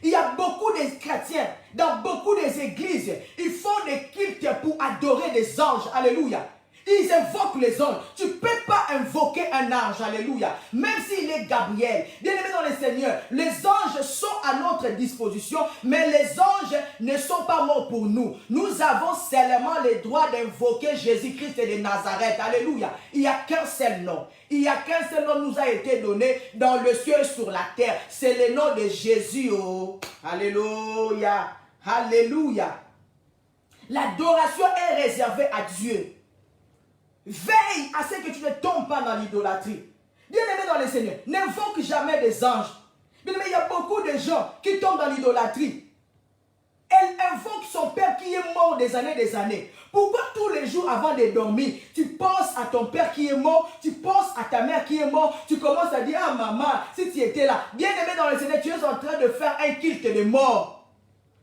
Il y a beaucoup de chrétiens dans beaucoup des églises. Ils font des cultes pour adorer des anges. Alléluia. Ils invoquent les anges. Tu ne peux pas invoquer un ange. Alléluia. Même s'il est Gabriel. Bien-aimé dans le Seigneur, les anges sont à notre disposition, mais les anges ne sont pas morts pour nous. Nous avons seulement le droit d'invoquer Jésus-Christ de Nazareth. Alléluia. Il n'y a qu'un seul nom. Il n'y a qu'un seul nom nous a été donné dans le ciel et sur la terre. C'est le nom de Jésus. Oh. Alléluia. Alléluia. L'adoration est réservée à Dieu. Veille à ce que tu ne tombes pas dans l'idolâtrie. Bien-aimé dans le Seigneur, n'invoque jamais des anges. Bien-aimé, il y a beaucoup de gens qui tombent dans l'idolâtrie. Elle invoque son père qui est mort des années. Pourquoi tous les jours avant de dormir, tu penses à ton père qui est mort, tu penses à ta mère qui est morte, tu commences à dire, ah maman, si tu étais là. Bien-aimé dans le Seigneur, tu es en train de faire un culte de mort.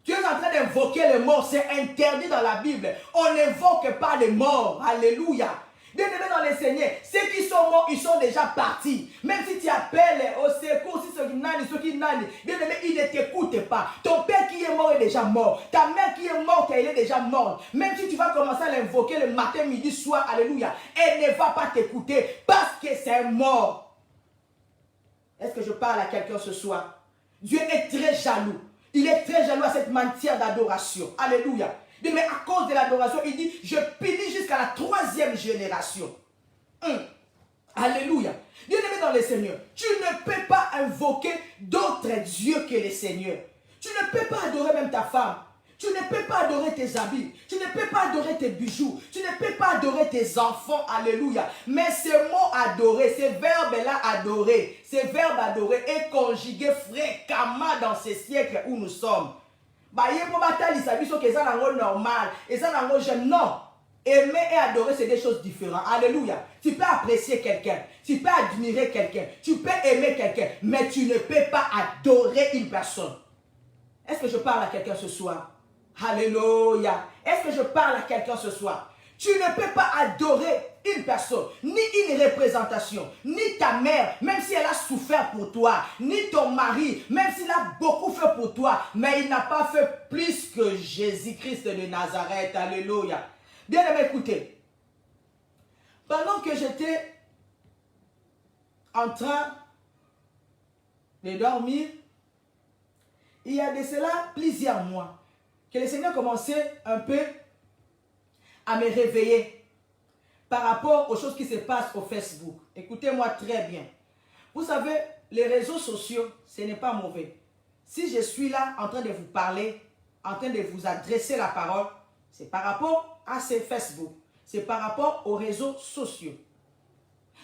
Tu es en train d'invoquer les morts, c'est interdit dans la Bible. On n'invoque pas les morts. Alléluia. Bien-aimés dans le Seigneur, ceux qui sont morts, ils sont déjà partis. Même si tu appelles au secours, si ceux qui nani, bien-aimé, ils ne t'écoutent pas. Ton père qui est mort est déjà mort. Ta mère qui est morte, elle est déjà morte. Même si tu vas commencer à l'invoquer le matin, midi, soir, alléluia, elle ne va pas t'écouter parce que c'est mort. Est-ce que je parle à quelqu'un ce soir? Dieu est très jaloux. Il est très jaloux à cette matière d'adoration. Alléluia. Mais à cause de l'adoration, il dit, je punis jusqu'à la 3e génération. Alléluia. Bien-aimé dans le Seigneur, tu ne peux pas invoquer d'autres dieux que le Seigneur. Tu ne peux pas adorer même ta femme. Tu ne peux pas adorer tes habits. Tu ne peux pas adorer tes bijoux. Tu ne peux pas adorer tes enfants. Alléluia. Mais ce mot adorer, ce verbe-là adorer, ce verbe adorer est conjugué fréquemment dans ces siècles où nous sommes. Bah, il faut batailler sa vie sur que ça n'est normal et ça n'est jeune. Non. Aimer et adorer, c'est des choses différentes. Alléluia. Tu peux apprécier quelqu'un. Tu peux admirer quelqu'un. Tu peux aimer quelqu'un. Mais tu ne peux pas adorer une personne. Est-ce que je parle à quelqu'un ce soir? Alléluia. Est-ce que je parle à quelqu'un ce soir? Tu ne peux pas adorer une personne, ni une représentation, ni ta mère, même si elle a souffert pour toi, ni ton mari, même s'il a beaucoup fait pour toi, mais il n'a pas fait plus que Jésus-Christ de Nazareth. Alléluia. Bien aimé, écoutez. Pendant que j'étais en train de dormir, il y a de cela plusieurs mois, que le Seigneur commençait un peu à me réveiller par rapport aux choses qui se passent au Facebook. Écoutez-moi très bien. Vous savez, les réseaux sociaux, ce n'est pas mauvais. Si je suis là en train de vous parler, en train de vous adresser la parole, c'est par rapport à ces Facebook. C'est par rapport aux réseaux sociaux.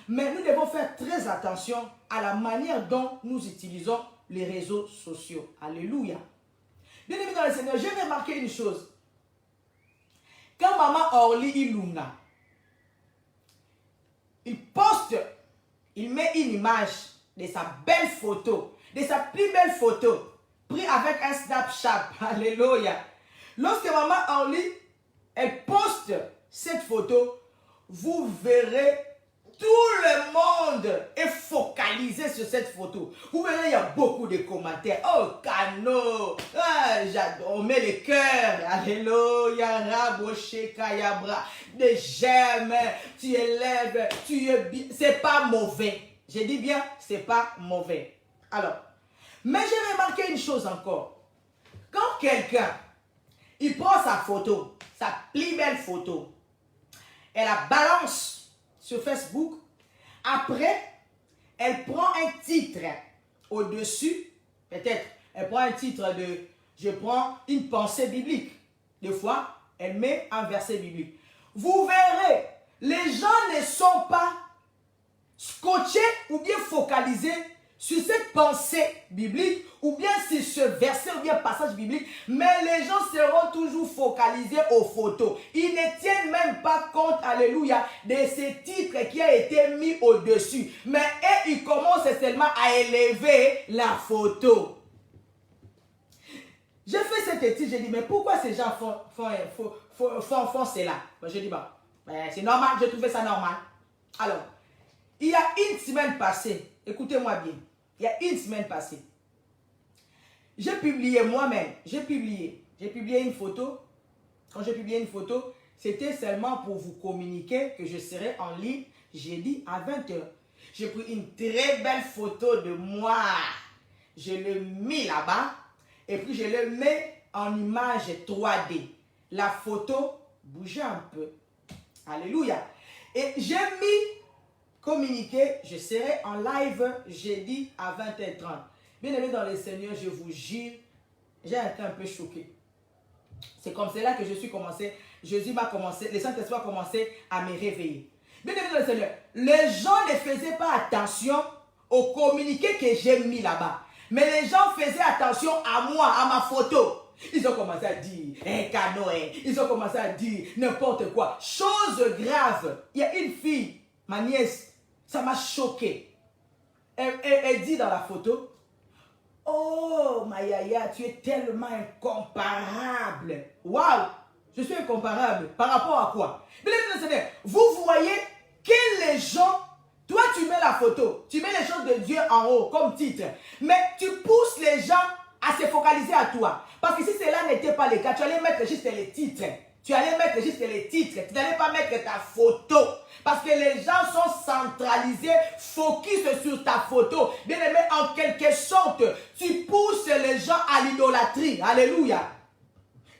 Mais nous devons faire très attention à la manière dont nous utilisons les réseaux sociaux. Alléluia. Bien aimé dans le Seigneur, j'ai remarqué une chose. Quand maman Orly Ilunga, il poste, il met une image de sa belle photo, de sa plus belle photo, prise avec un Snapchat. Alléluia. Lorsque maman Orly, elle poste cette photo, vous verrez tout le monde est focalisé sur cette photo. Vous verrez, il y a beaucoup de commentaires. Oh, Kano, ah, j'adore, on met les cœurs. Alléluia, Raboché, Kayabra, des j'aime, tu élèves, tu es bien. C'est pas mauvais. Je dis bien, c'est pas mauvais. Alors, mais j'ai remarqué une chose encore. Quand quelqu'un, il prend sa photo, sa plus belle photo, et la balance sur Facebook, après, elle prend un titre au-dessus, peut-être, elle prend un titre de, je prends une pensée biblique. Des fois, elle met un verset biblique. Vous verrez, les gens ne sont pas scotchés ou bien focalisés sur cette pensée biblique ou bien sur ce verset ou bien passage biblique, mais les gens seront toujours focalisés aux photos. Ils ne tiennent même pas compte, alléluia, de ce titre qui a été mis au-dessus. Mais eux, ils commencent seulement à élever la photo. J'ai fait cette étude, j'ai dit, mais pourquoi ces gens font cela? J'ai dit, bah, c'est normal, j'ai trouvé ça normal. Alors, il y a une semaine passée, écoutez-moi bien, il y a une semaine passée, j'ai publié moi-même, j'ai publié une photo. Quand j'ai publié une photo, C'était seulement pour vous communiquer que je serai en ligne jeudi à 20 h. J'ai pris une très belle photo de moi. Je l'ai mis là-bas et puis je le mets en image 3D. La photo bougeait un peu. Alléluia. Et j'ai mis communiqué, je serai en live jeudi à 20 h 30. Bien aimé dans le Seigneur, je vous jure, j'ai été un peu choqué. C'est comme cela que je suis commencé. Jésus m'a commencé, le Saint-Esprit a commencé à me réveiller. Bien aimé dans le Seigneur, les gens ne faisaient pas attention au communiqué que j'ai mis là-bas. Mais les gens faisaient attention à moi, à ma photo. Ils ont commencé à dire, canoë. Ils ont commencé à dire n'importe quoi. Chose grave. Il y a une fille, ma nièce, ça m'a choqué. Elle dit dans la photo, oh, Mayaya, tu es tellement incomparable. Waouh, je suis incomparable. Par rapport à quoi? Vous voyez que les gens, toi tu mets la photo, tu mets les choses de Dieu en haut comme titre, mais tu pousses les gens à se focaliser à toi. Parce que si cela n'était pas le cas, tu allais mettre juste les titres. Tu allais mettre juste les titres. Tu n'allais pas mettre ta photo. Parce que les gens sont centralisés, focus sur ta photo. Bien aimé, en quelque sorte, tu pousses les gens à l'idolâtrie. Alléluia.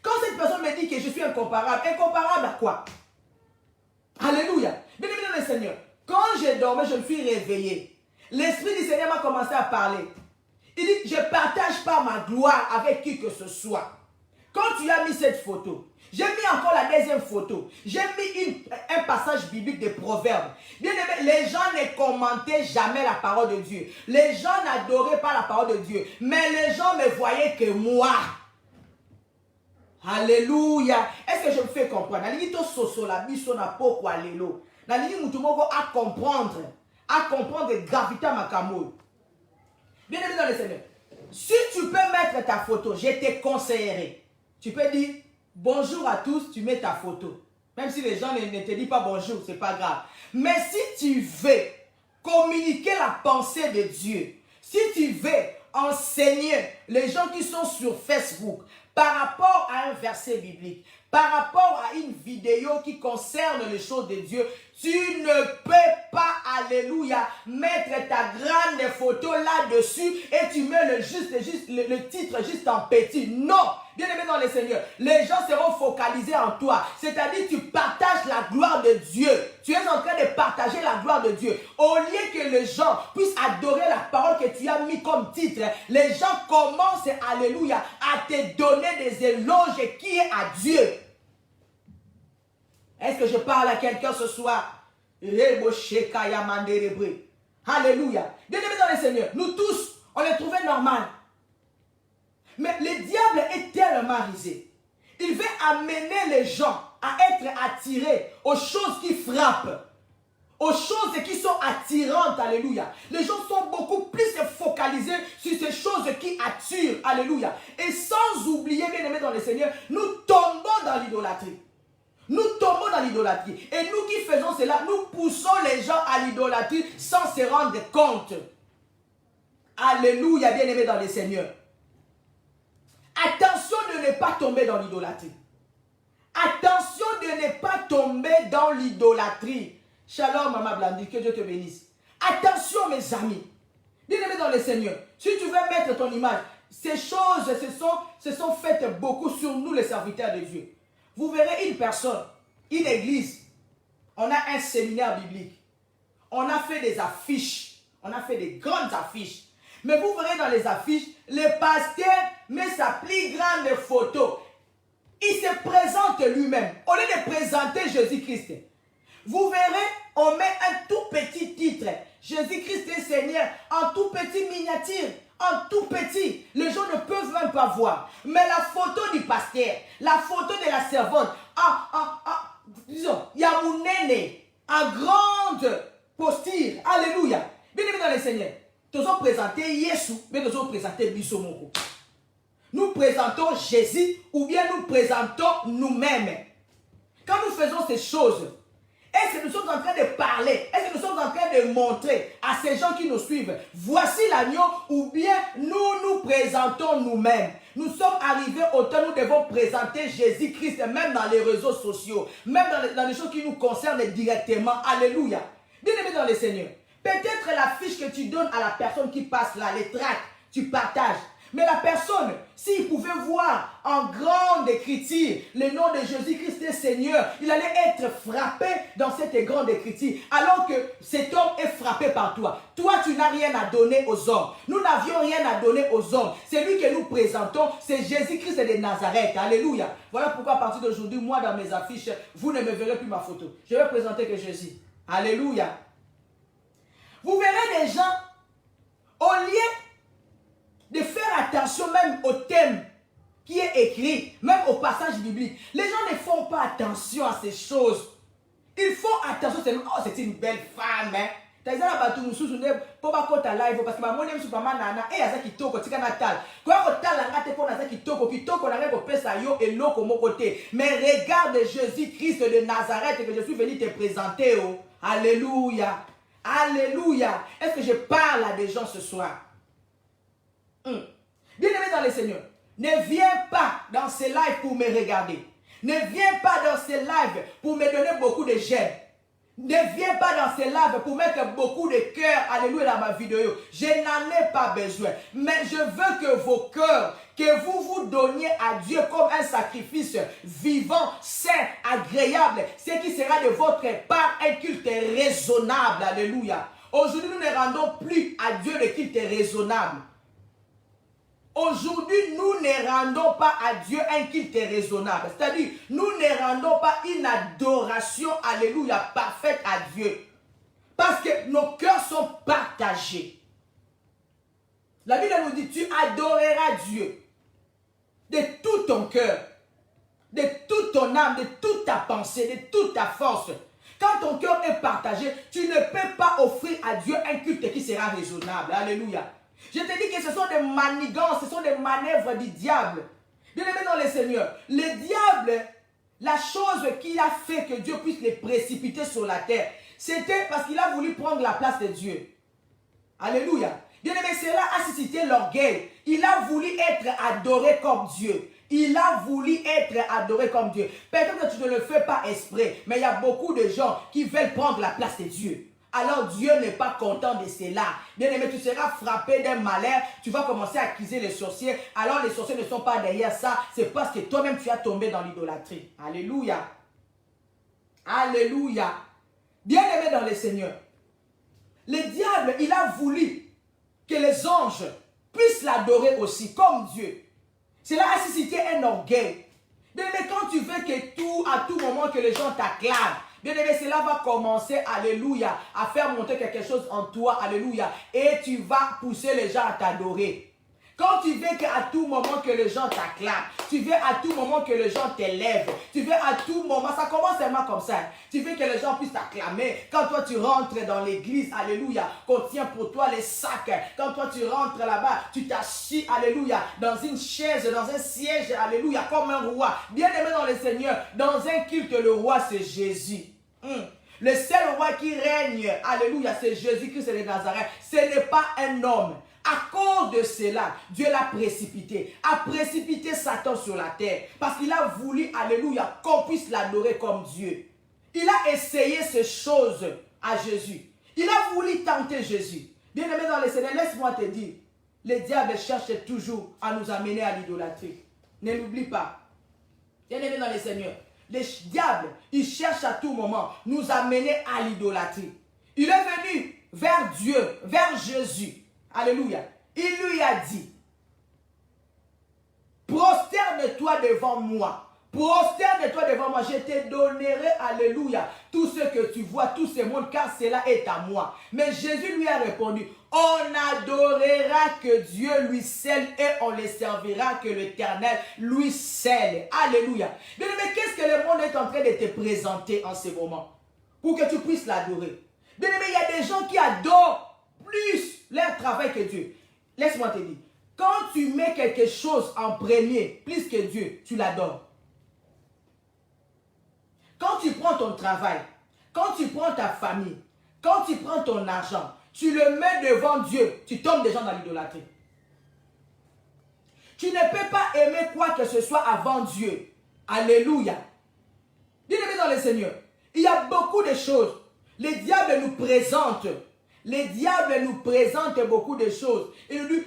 Quand cette personne me dit que je suis incomparable, incomparable à quoi? Alléluia. Bien aimé dans le Seigneur, quand je dormais, je me suis réveillé. L'Esprit du Seigneur m'a commencé à parler. Il dit, je ne partage pas ma gloire avec qui que ce soit. Quand tu as mis cette photo, j'ai mis encore la deuxième photo. J'ai mis un passage biblique de Proverbes. Bien aimé, les gens ne commentaient jamais la parole de Dieu. Les gens n'adoraient pas la parole de Dieu. Mais les gens ne voyaient que moi. Alléluia. Est-ce que je me fais comprendre? À comprendre gravité à ma camoule. Bien aimé dans le Seigneur, si tu peux mettre ta photo, je te conseillerais. Tu peux dire bonjour à tous, tu mets ta photo. Même si les gens ne te disent pas bonjour, ce n'est pas grave. Mais si tu veux communiquer la pensée de Dieu, si tu veux enseigner les gens qui sont sur Facebook par rapport à un verset biblique, par rapport à une vidéo qui concerne les choses de Dieu, tu ne peux pas, alléluia, mettre ta grande photo là-dessus et tu mets le titre juste en petit. Non, bien aimé dans le Seigneur, les gens seront focalisés en toi. C'est-à-dire tu partages la gloire de Dieu. Tu es en train de partager la gloire de Dieu. Au lieu que les gens puissent adorer la parole que tu as mis comme titre, les gens commencent, alléluia, à te donner des éloges qui est à Dieu. Est-ce que je parle à quelqu'un ce soir? Alléluia. Bien aimé dans le Seigneur, nous tous, on les trouvait normal. Mais le diable est tellement rusé. Il veut amener les gens à être attirés aux choses qui frappent, aux choses qui sont attirantes. Alléluia. Les gens sont beaucoup plus focalisés sur ces choses qui attirent. Alléluia. Et sans oublier, bien aimé dans le Seigneur, nous tombons dans l'idolâtrie. Nous tombons dans l'idolâtrie. Et nous qui faisons cela, nous poussons les gens à l'idolâtrie sans se rendre compte. Alléluia, bien-aimé dans le Seigneur. Attention de ne pas tomber dans l'idolâtrie. Attention de ne pas tomber dans l'idolâtrie. Shalom, Maman Blandi, que Dieu te bénisse. Attention, mes amis. Bien-aimé dans le Seigneur, si tu veux mettre ton image, ces choses se sont faites beaucoup sur nous, les serviteurs de Dieu. Vous verrez une personne, une église, on a un séminaire biblique, on a fait des affiches, on a fait des grandes affiches. Mais vous verrez dans les affiches, le pasteur met sa plus grande photo. Il se présente lui-même, au lieu de présenter Jésus-Christ. Vous verrez, on met un tout petit titre, Jésus-Christ est Seigneur, en tout petit miniature. En tout petit, les gens ne peuvent même pas voir. Mais la photo du pasteur, la photo de la servante, disons, Yamounene, en grande posture, alléluia. Bien aimé dans le Seigneur, nous avons présenté Jésus, mais nous avons présenté Bissomoko. Nous présentons Jésus ou bien nous présentons nous-mêmes. Quand nous faisons ces choses, et Est-ce que nous sommes en train de parler? Est-ce que nous sommes en train de montrer à ces gens qui nous suivent, voici l'agneau, ou bien nous nous présentons nous-mêmes? Nous sommes arrivés au temps où nous devons présenter Jésus-Christ, même dans les réseaux sociaux, même dans les choses qui nous concernent directement. Alléluia. Bien-aimé dans le Seigneur, peut-être la fiche que tu donnes à la personne qui passe là, les tracts, tu partages. Mais la personne, s'il pouvait voir en grande écriture le nom de Jésus-Christ est Seigneur, il allait être frappé dans cette grande écriture. Alors que cet homme est frappé par toi. Toi, tu n'as rien à donner aux hommes. Nous n'avions rien à donner aux hommes. C'est lui que nous présentons, c'est Jésus-Christ de Nazareth. Alléluia. Voilà pourquoi à partir d'aujourd'hui, moi, dans mes affiches, vous ne me verrez plus ma photo. Je vais présenter que Jésus. Alléluia. Vous verrez des gens, au lieu de faire attention même au thème qui est écrit, même au passage biblique. Les gens ne font pas attention à ces choses. Ils font attention, c'est une belle femme. Hein. Parce que mais regarde Jésus-Christ de Nazareth que je suis venu te présenter. Oh. Alléluia. Alléluia. Est-ce que je parle à des gens ce soir? Bien-aimé dans le Seigneur, ne viens pas dans ces lives pour me regarder. Ne viens pas dans ces lives pour me donner beaucoup de j'aime. Ne viens pas dans ces lives pour mettre beaucoup de cœur, alléluia, dans ma vidéo. Je n'en ai pas besoin. Mais je veux que vos cœurs, que vous vous donniez à Dieu comme un sacrifice vivant, sain, agréable. Ce qui sera de votre part un culte raisonnable, alléluia. Aujourd'hui, nous ne rendons plus à Dieu le culte raisonnable. Aujourd'hui, nous ne rendons pas à Dieu un culte raisonnable. C'est-à-dire, nous ne rendons pas une adoration, alléluia, parfaite à Dieu. Parce que nos cœurs sont partagés. La Bible nous dit, tu adoreras Dieu de tout ton cœur, de toute ton âme, de toute ta pensée, de toute ta force. Quand ton cœur est partagé, tu ne peux pas offrir à Dieu un culte qui sera raisonnable. Alléluia. Je te dis que ce sont des manigances, ce sont des manœuvres du diable. Bien-aimé dans le Seigneur, le diable, la chose qui a fait que Dieu puisse les précipiter sur la terre, c'était parce qu'il a voulu prendre la place de Dieu. Alléluia. Bien-aimé, cela a suscité l'orgueil. Il a voulu être adoré comme Dieu. Il a voulu être adoré comme Dieu. Peut-être que tu ne le fais pas exprès, mais il y a beaucoup de gens qui veulent prendre la place de Dieu. Alors Dieu n'est pas content de cela. Bien-aimé, tu seras frappé d'un malheur. Tu vas commencer à accuser les sorciers. Alors les sorciers ne sont pas derrière ça. C'est parce que toi-même tu as tombé dans l'idolâtrie. Alléluia. Alléluia. Bien-aimé dans le Seigneur, le diable, il a voulu que les anges puissent l'adorer aussi comme Dieu. Cela a suscité un orgueil. Bien-aimé, quand tu veux que à tout moment que les gens t'acclament, bien-aimé, cela va commencer, alléluia, à faire monter quelque chose en toi, alléluia. Et tu vas pousser les gens à t'adorer. Quand tu veux qu'à tout moment que les gens t'acclament, tu veux à tout moment que les gens t'élèvent, tu veux à tout moment, ça commence seulement comme ça. Tu veux que les gens puissent t'acclamer. Quand toi tu rentres dans l'église, alléluia, qu'on tient pour toi les sacs. Quand toi tu rentres là-bas, tu t'assis, alléluia, dans une chaise, dans un siège, alléluia, comme un roi. Bien aimé dans le Seigneur, dans un culte, le roi c'est Jésus. Le seul roi qui règne, alléluia, c'est Jésus-Christ de Nazareth. Ce n'est pas un homme. À cause de cela, Dieu l'a précipité, a précipité Satan sur la terre. Parce qu'il a voulu, alléluia, qu'on puisse l'adorer comme Dieu. Il a essayé ces choses à Jésus. Il a voulu tenter Jésus. Bien-aimé dans le Seigneur, laisse-moi te dire, le diable cherche toujours à nous amener à l'idolâtrie. Ne l'oublie pas. Bien-aimé dans le Seigneur, le diable, il cherche à tout moment nous amener à l'idolâtrie. Il est venu vers Dieu, vers Jésus. Alléluia. Il lui a dit, prosterne-toi devant moi. Prosterne-toi devant moi. Je te donnerai, alléluia, tout ce que tu vois, tout ce monde, car cela est à moi. Mais Jésus lui a répondu, on adorera que Dieu lui seul et on le servira que l'Éternel lui seul. Alléluia. Mais qu'est-ce que le monde est en train de te présenter en ce moment pour que tu puisses l'adorer? Bien aimé, il y a des gens qui adorent plus leur travail que Dieu. Laisse-moi te dire, quand tu mets quelque chose en premier, plus que Dieu, tu l'adores. Quand tu prends ton travail, Quand tu prends ta famille, quand tu prends ton argent, tu le mets devant Dieu, tu tombes déjà dans l'idolâtrie. Tu ne peux pas aimer quoi que ce soit avant Dieu. Alléluia. Bien-aimés dans le Seigneur, il y a beaucoup de choses. Les diables nous présentent. Les diables nous présentent beaucoup de choses. Il nous dit,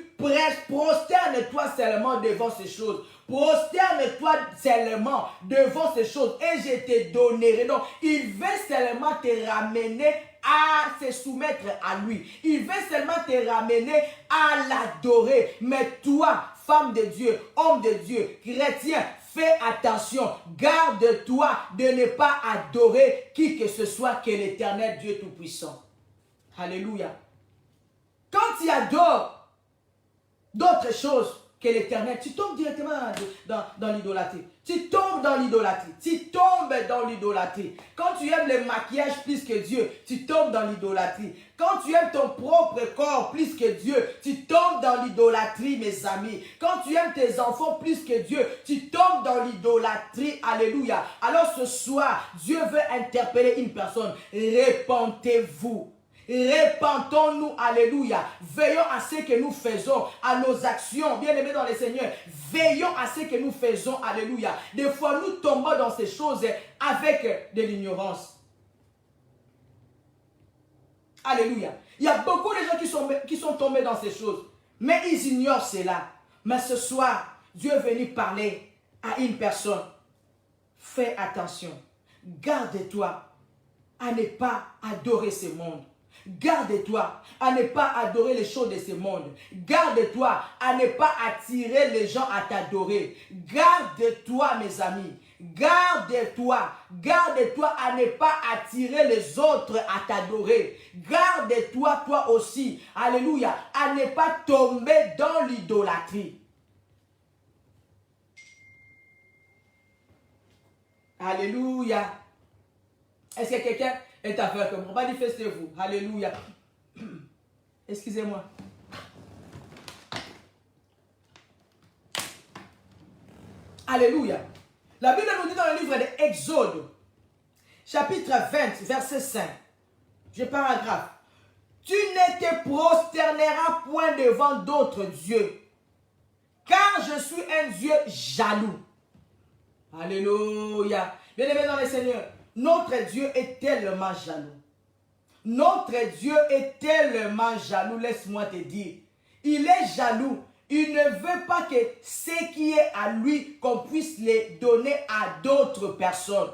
prosterne-toi seulement devant ces choses. Prosterne-toi seulement devant ces choses et je te donnerai. Donc, il veut seulement te ramener à se soumettre à lui. Il veut seulement te ramener à l'adorer. Mais toi, femme de Dieu, homme de Dieu, chrétien, fais attention. Garde-toi de ne pas adorer qui que ce soit que l'Éternel Dieu Tout-Puissant. Alléluia. Quand tu adores d'autres choses que l'Éternel, tu tombes directement dans l'idolâtrie. Tu tombes dans l'idolâtrie. Tu tombes dans l'idolâtrie. Quand tu aimes le maquillage plus que Dieu, tu tombes dans l'idolâtrie. Quand tu aimes ton propre corps plus que Dieu, tu tombes dans l'idolâtrie, mes amis. Quand tu aimes tes enfants plus que Dieu, tu tombes dans l'idolâtrie. Alléluia. Alors ce soir, Dieu veut interpeller une personne. Répentez-vous. Répentons-nous, alléluia. Veillons à ce que nous faisons, à nos actions, bien-aimés dans le Seigneur. Veillons à ce que nous faisons, alléluia. Des fois, nous tombons dans ces choses avec de l'ignorance. Alléluia. Il y a beaucoup de gens qui sont tombés dans ces choses, mais ils ignorent cela. Mais ce soir, Dieu est venu parler à une personne. Fais attention. Garde-toi à ne pas adorer ce monde. Garde-toi à ne pas adorer les choses de ce monde. Garde-toi à ne pas attirer les gens à t'adorer. Garde-toi, mes amis. Garde-toi. Garde-toi à ne pas attirer les autres à t'adorer. Garde-toi, toi aussi. Alléluia. À ne pas tomber dans l'idolâtrie. Alléluia. Est-ce que quelqu'un est avec moi? Manifestez-vous. Alléluia. Excusez-moi. Alléluia. La Bible nous dit dans le livre de Exode, chapitre 20, verset 5. Je paragraphe. Tu ne te prosterneras point devant d'autres dieux, car je suis un Dieu jaloux. Alléluia. Bien-aimés dans le Seigneur, notre Dieu est tellement jaloux. Notre Dieu est tellement jaloux, laisse-moi te dire. Il est jaloux. Il ne veut pas que ce qui est à lui, qu'on puisse les donner à d'autres personnes.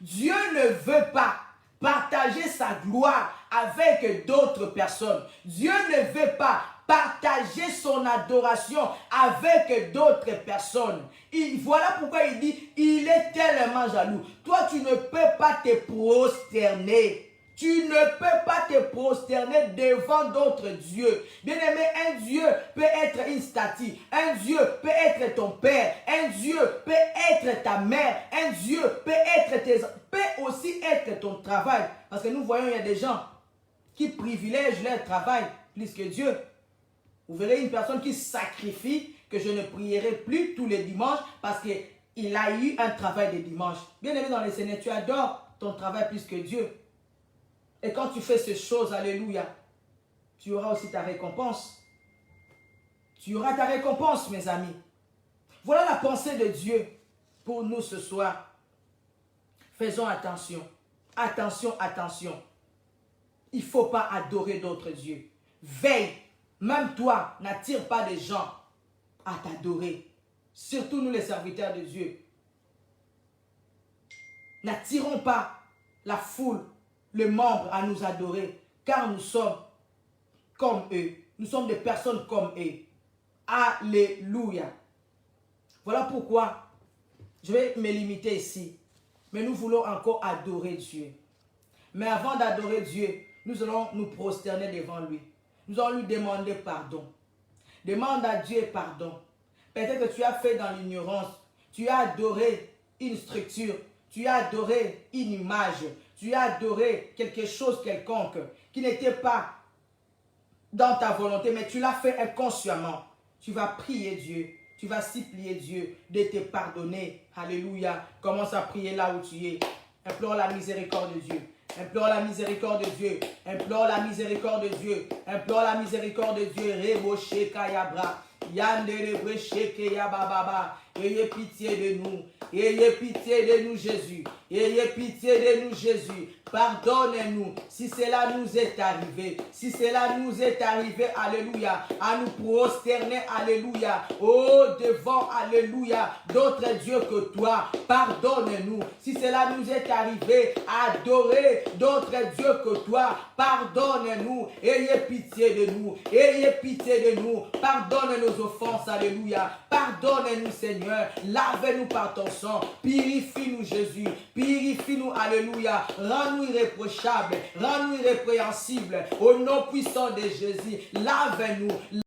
Dieu ne veut pas partager sa gloire avec d'autres personnes. Dieu ne veut pas partager son adoration avec d'autres personnes. Voilà pourquoi il dit, il est tellement jaloux. Toi, tu ne peux pas te prosterner. Tu ne peux pas te prosterner devant d'autres dieux. Bien-aimé, un Dieu peut être une statue. Un Dieu peut être ton père. Un Dieu peut être ta mère. Un Dieu peut aussi être ton travail. Parce que nous voyons, il y a des gens qui privilègent leur travail plus que Dieu. Vous verrez une personne qui sacrifie que je ne prierai plus tous les dimanches parce qu'il a eu un travail de dimanche. Bien-aimé dans le Seigneur, tu adores ton travail plus que Dieu. Et quand tu fais ces choses, alléluia, tu auras aussi ta récompense. Tu auras ta récompense, mes amis. Voilà la pensée de Dieu pour nous ce soir. Faisons attention. Attention, attention. Il ne faut pas adorer d'autres dieux. Veille. Même toi, n'attire pas les gens à t'adorer. Surtout nous les serviteurs de Dieu. N'attirons pas la foule, les membres à nous adorer, car nous sommes comme eux. Nous sommes des personnes comme eux. Alléluia. Voilà pourquoi je vais me limiter ici. Mais nous voulons encore adorer Dieu. Mais avant d'adorer Dieu, nous allons nous prosterner devant lui. Nous allons lui demander pardon. Demande à Dieu pardon. Peut-être que tu as fait dans l'ignorance. Tu as adoré une structure. Tu as adoré une image. Tu as adoré quelque chose quelconque qui n'était pas dans ta volonté, mais tu l'as fait inconsciemment. Tu vas prier Dieu. Tu vas supplier Dieu de te pardonner. Alléluia. Commence à prier là où tu es. Implore la miséricorde de Dieu. Implore la miséricorde de Dieu. Implore la miséricorde de Dieu. Implore la miséricorde de Dieu. Reboche Kayabra. Yandere Brecheke Yabababa. Ayez pitié de nous. Ayez pitié de nous, Jésus. Ayez pitié de nous, Jésus. Pardonnez-nous si cela nous est arrivé. Si cela nous est arrivé, alléluia, à nous prosterner, alléluia, devant, alléluia, d'autres dieux que toi. Pardonne-nous si cela nous est arrivé à adorer d'autres dieux que toi. Pardonne-nous. Ayez pitié de nous. Ayez pitié de nous. Pardonne nos offenses, alléluia. Pardonne-nous, Seigneur. Lave-nous par ton sang. Purifie-nous, Jésus. Purifie-nous, alléluia. Rends-nous irréprochables. Rends-nous irrépréhensibles. Au nom puissant de Jésus. Lave-nous.